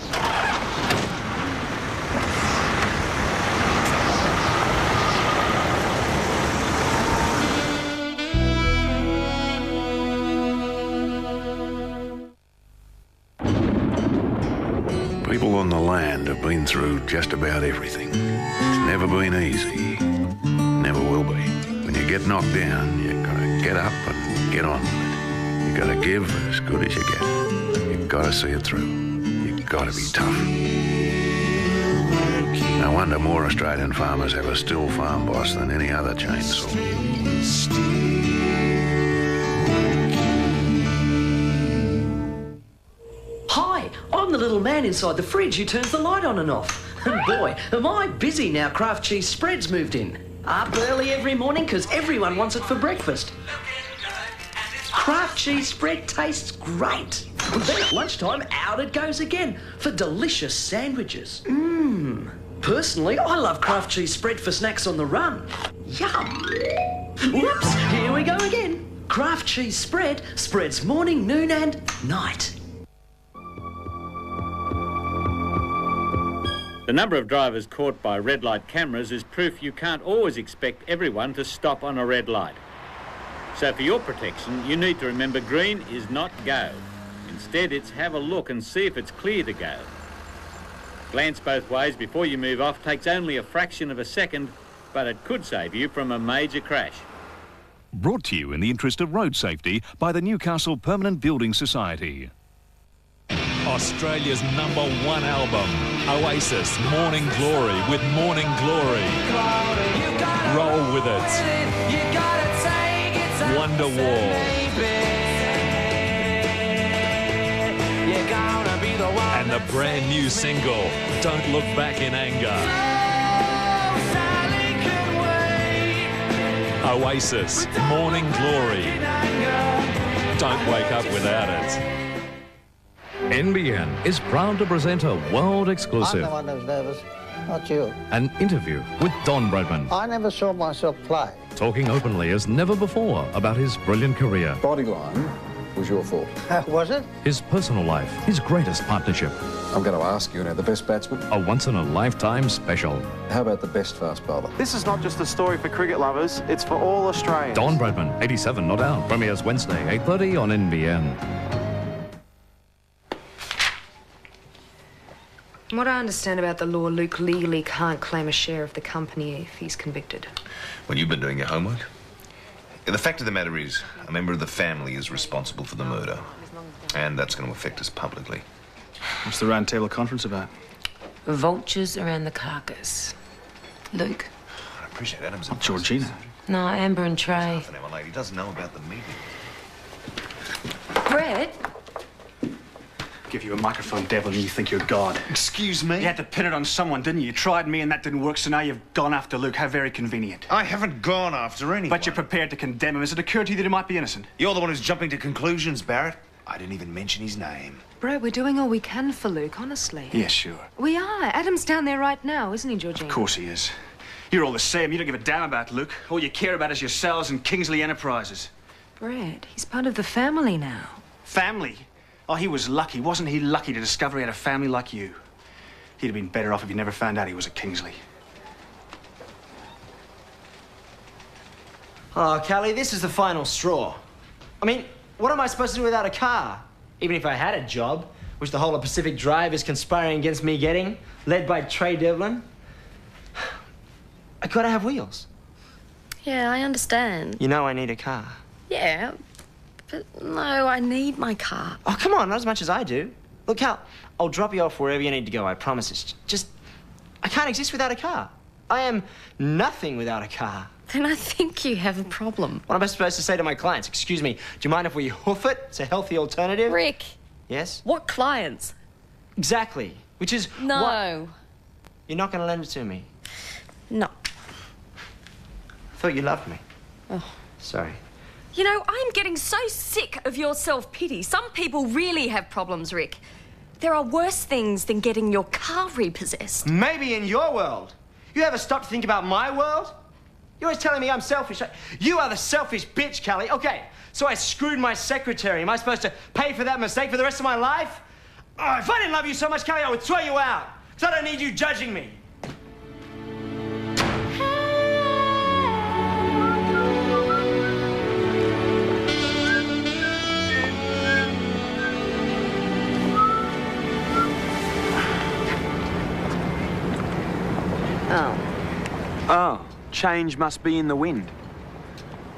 Speaker 28: People on the land have been through just about everything. It's never been easy. Never will be. When you get knocked down, you've got to get up and get on with it. You've got to give as good as you get. You've got to see it through. You've got to be tough. No wonder more Australian farmers have a still farm boss than any other chainsaw.
Speaker 7: Hi, I'm the little man inside the fridge who turns the light on and off. And boy, am I busy now Kraft cheese spreads moved in. Up early every morning because everyone wants it for breakfast. Kraft cheese spread tastes great. And then at lunchtime, out it goes again for delicious sandwiches. Personally, I love Kraft cheese spread for snacks on the run. Yum. Whoops, here we go again. Kraft cheese spread spreads morning, noon and night.
Speaker 11: The number of drivers caught by red light cameras is proof you can't always expect everyone to stop on a red light. So for your protection, you need to remember green is not go. Instead, it's have a look and see if it's clear to go. Glance both ways before you move off takes only a fraction of a second, but it could save you from a major crash.
Speaker 13: Brought to you in the interest of road safety by the Newcastle Permanent Building Society.
Speaker 17: Australia's #1 album, Oasis, Morning Glory with Morning Glory. Roll with it. Wonderwall. And the brand new single, Don't Look Back in Anger. Oasis, Morning Glory. Don't wake up without it.
Speaker 23: NBN is proud to present a world exclusive.
Speaker 6: I'm the one who's nervous, not you.
Speaker 23: An interview with Don Bradman,
Speaker 6: I never saw myself play.
Speaker 23: talking openly as never before about his brilliant career.
Speaker 12: Bodyline was your fault.
Speaker 6: Was it?
Speaker 23: His personal life, his greatest partnership.
Speaker 12: I'm going to ask you now, the best batsman?
Speaker 23: A once-in-a-lifetime special.
Speaker 12: How about the best fast bowler?
Speaker 3: This is not just a story for cricket lovers, it's for all Australians.
Speaker 23: Don Bradman, 87 not out. Premieres Wednesday, 8:30 on NBN.
Speaker 29: From what I understand about the law, Luke legally can't claim a share of the company if he's convicted.
Speaker 28: Well, you've been doing your homework. The fact of the matter is, a member of the family is responsible for the murder. And that's going to affect us publicly.
Speaker 14: What's the round table conference about?
Speaker 2: Vultures around the carcass. Luke?
Speaker 28: I appreciate Adam's
Speaker 14: Not Georgina.
Speaker 2: No, Amber and Trey.
Speaker 28: Half an hour late. He doesn't know about the meeting.
Speaker 2: Brett?
Speaker 14: Give you a microphone, Devlin, and you think you're God.
Speaker 28: Excuse me?
Speaker 14: You had to pin it on someone, didn't you? You tried me and that didn't work, so now you've gone after Luke. How very convenient.
Speaker 28: I haven't gone after anyone.
Speaker 14: But you're prepared to condemn him. Has it occurred to you that he might be innocent?
Speaker 28: You're the one who's jumping to conclusions, Barrett. I didn't even mention his name.
Speaker 29: Brett, we're doing all we can for Luke, honestly.
Speaker 14: Yeah, sure.
Speaker 29: We are. Adam's down there right now, isn't he, Georgina?
Speaker 14: Of course he is. You're all the same. You don't give a damn about Luke. All you care about is yourselves and Kingsley Enterprises.
Speaker 29: Brett, he's part of the family now.
Speaker 14: Family? Oh, he was lucky. Wasn't he lucky to discover he had a family like you? He'd have been better off if he never found out he was a Kingsley.
Speaker 7: Oh, Callie, this is the final straw. I mean, what am I supposed to do without a car? Even if I had a job, which the whole of Pacific Drive is conspiring against me getting, led by Trey Devlin. I gotta have wheels.
Speaker 5: Yeah, I understand.
Speaker 7: You know I need a car.
Speaker 5: Yeah, but no, I need my car.
Speaker 7: Oh, come on, not as much as I do. Look, Cal, I'll drop you off wherever you need to go, I promise. It's just, I can't exist without a car. I am nothing without a car.
Speaker 5: Then I think you have a problem.
Speaker 7: What am I supposed to say to my clients? Excuse me, do you mind if we hoof it? It's a healthy alternative.
Speaker 5: Rick.
Speaker 7: Yes?
Speaker 5: What clients?
Speaker 7: Exactly. Which is
Speaker 5: No.
Speaker 7: what... You're not going to lend it to me?
Speaker 5: No.
Speaker 7: I thought you loved me.
Speaker 5: Oh.
Speaker 7: Sorry.
Speaker 5: You know, I'm getting so sick of your self-pity. Some people really have problems, Rick. There are worse things than getting your car repossessed.
Speaker 7: Maybe in your world. You ever stop to think about my world? You're always telling me I'm selfish. You are the selfish bitch, Callie. Okay, so I screwed my secretary. Am I supposed to pay for that mistake for the rest of my life? Oh, if I didn't love you so much, Callie, I would throw you out. Because I don't need you judging me.
Speaker 3: Oh, change must be in the wind.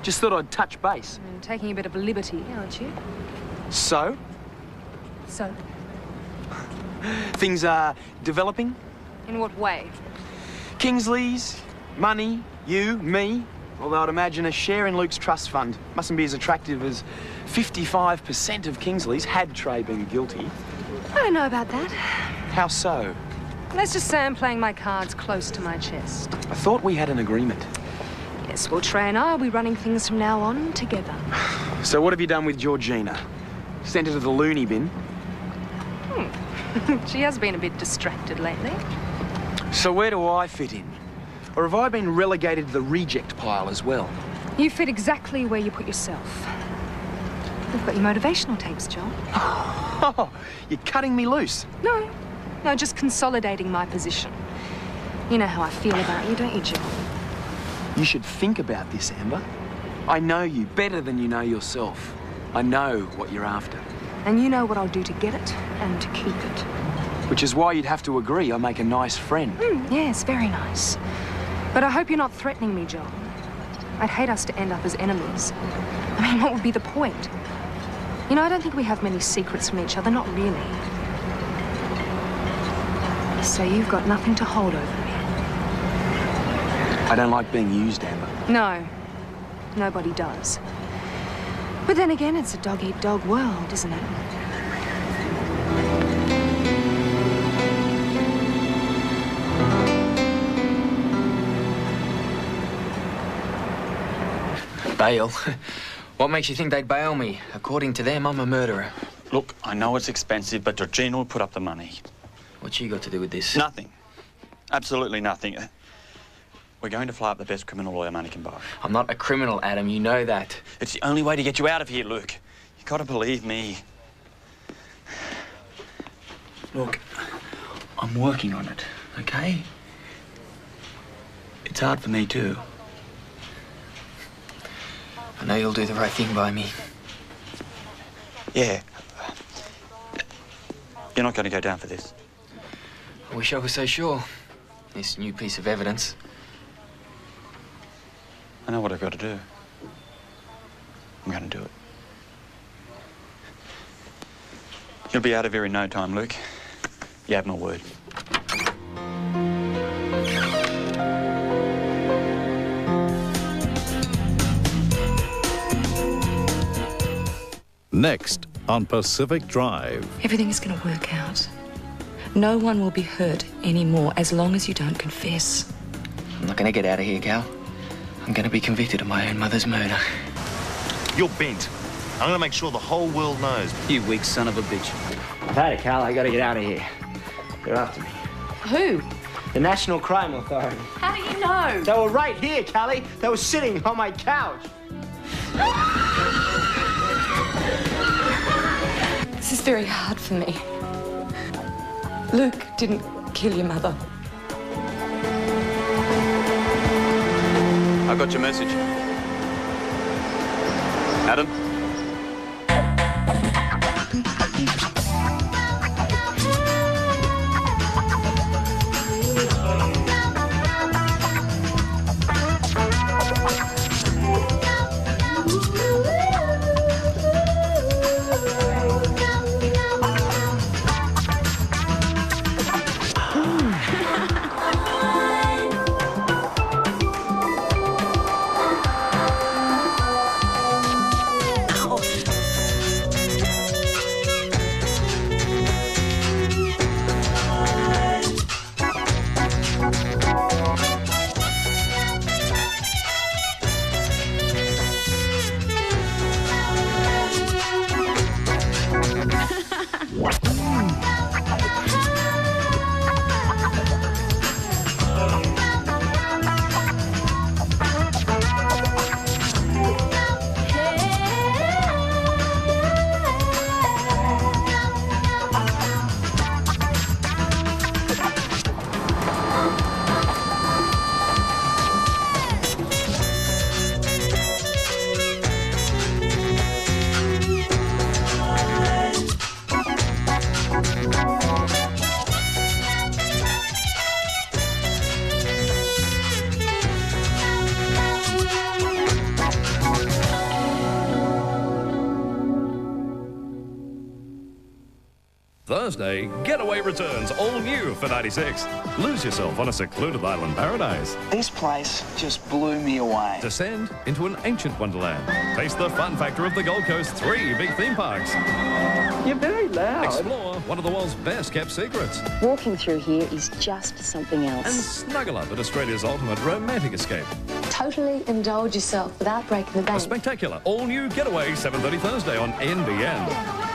Speaker 3: Just thought I'd touch base.
Speaker 29: And taking a bit of a liberty, aren't you?
Speaker 3: So,
Speaker 29: So,
Speaker 3: things are developing?
Speaker 29: in what way?
Speaker 3: Kingsley's, money, you, me. Although I'd imagine a share in Luke's trust fund mustn't be as attractive as 55% of Kingsley's had Trey been guilty.
Speaker 29: I don't know about that.
Speaker 3: How so?
Speaker 29: Let's just say I'm playing my cards close to my chest.
Speaker 3: I thought we had an agreement.
Speaker 29: Yes, well, Trey and I will be running things from now on together.
Speaker 3: So what have you done with Georgina? Sent her to the loony bin?
Speaker 29: She has been a bit distracted lately.
Speaker 3: So where do I fit in? Or have I been relegated to the reject pile as well?
Speaker 29: You fit exactly where you put yourself. We've got your motivational tapes, John.
Speaker 3: Oh, you're cutting me loose.
Speaker 29: No, just consolidating my position. You know how I feel about you, don't you, John?
Speaker 3: You should think about this, Amber. I know you better than you know yourself. I know what you're after.
Speaker 29: And you know what I'll do to get it and to keep it.
Speaker 3: Which is why you'd have to agree I make a nice friend.
Speaker 29: Yes, very nice. But I hope you're not threatening me, John. I'd hate us to end up as enemies. I mean, what would be the point? You know, I don't think we have many secrets from each other, not really. So you've got nothing to hold over me.
Speaker 3: I don't like being used, Amber.
Speaker 29: No, nobody does. But then again, it's a dog-eat-dog world, isn't it?
Speaker 4: Bail? What makes you think they'd bail me? According to them, I'm a murderer.
Speaker 8: Look, I know it's expensive, but Georgina will put up the money.
Speaker 4: What's she got to do with this?
Speaker 8: Nothing. Absolutely nothing. We're going to fly up the best criminal lawyer money can buy.
Speaker 4: I'm not a criminal, Adam. You know that.
Speaker 8: It's the only way to get you out of here, Luke. You gotta believe me.
Speaker 4: Look, I'm working on it, okay? It's hard for me too. I know you'll do the right thing by me.
Speaker 8: Yeah. You're not going to go down for this.
Speaker 4: I wish I was so sure. This new piece of evidence.
Speaker 8: I know what I've got to do. I'm going to do it. You'll be out of here in no time, Luke. You have my word.
Speaker 13: Next on Pacific Drive.
Speaker 15: Everything is going to work out. No one will be hurt anymore as long as you don't confess.
Speaker 4: I'm not going to get out of here, Cal. I'm going to be convicted of my own mother's murder.
Speaker 28: You're bent. I'm going to make sure the whole world knows.
Speaker 4: You weak son of a bitch. I've had it, Cal. I got to get out of here. They're after me.
Speaker 15: Who?
Speaker 4: The National Crime Authority.
Speaker 15: How do you know?
Speaker 4: They were right here, Callie. They were sitting on my couch.
Speaker 15: This is very hard for me. Luke didn't kill your mother.
Speaker 25: I got your message. Adam?
Speaker 13: Thursday, Getaway returns all new for 96. Lose yourself on a secluded island paradise.
Speaker 3: This place just blew me away.
Speaker 13: Descend into an ancient wonderland. Taste the fun factor of the Gold Coast's 3 big theme parks.
Speaker 7: You're very loud.
Speaker 13: Explore one of the world's best kept secrets.
Speaker 16: Walking through here is just something else.
Speaker 13: And snuggle up at Australia's ultimate romantic escape.
Speaker 16: Totally indulge yourself without breaking the bank.
Speaker 13: A spectacular all-new Getaway, 7:30 Thursday on NBN.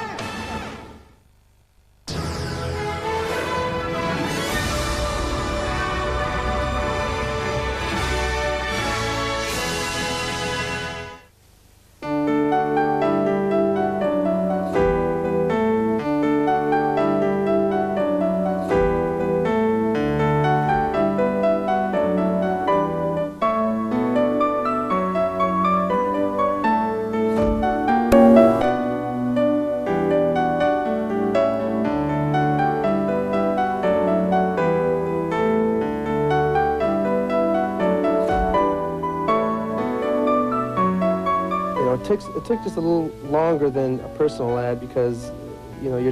Speaker 18: It took just a little longer than a personal ad because, you know, you're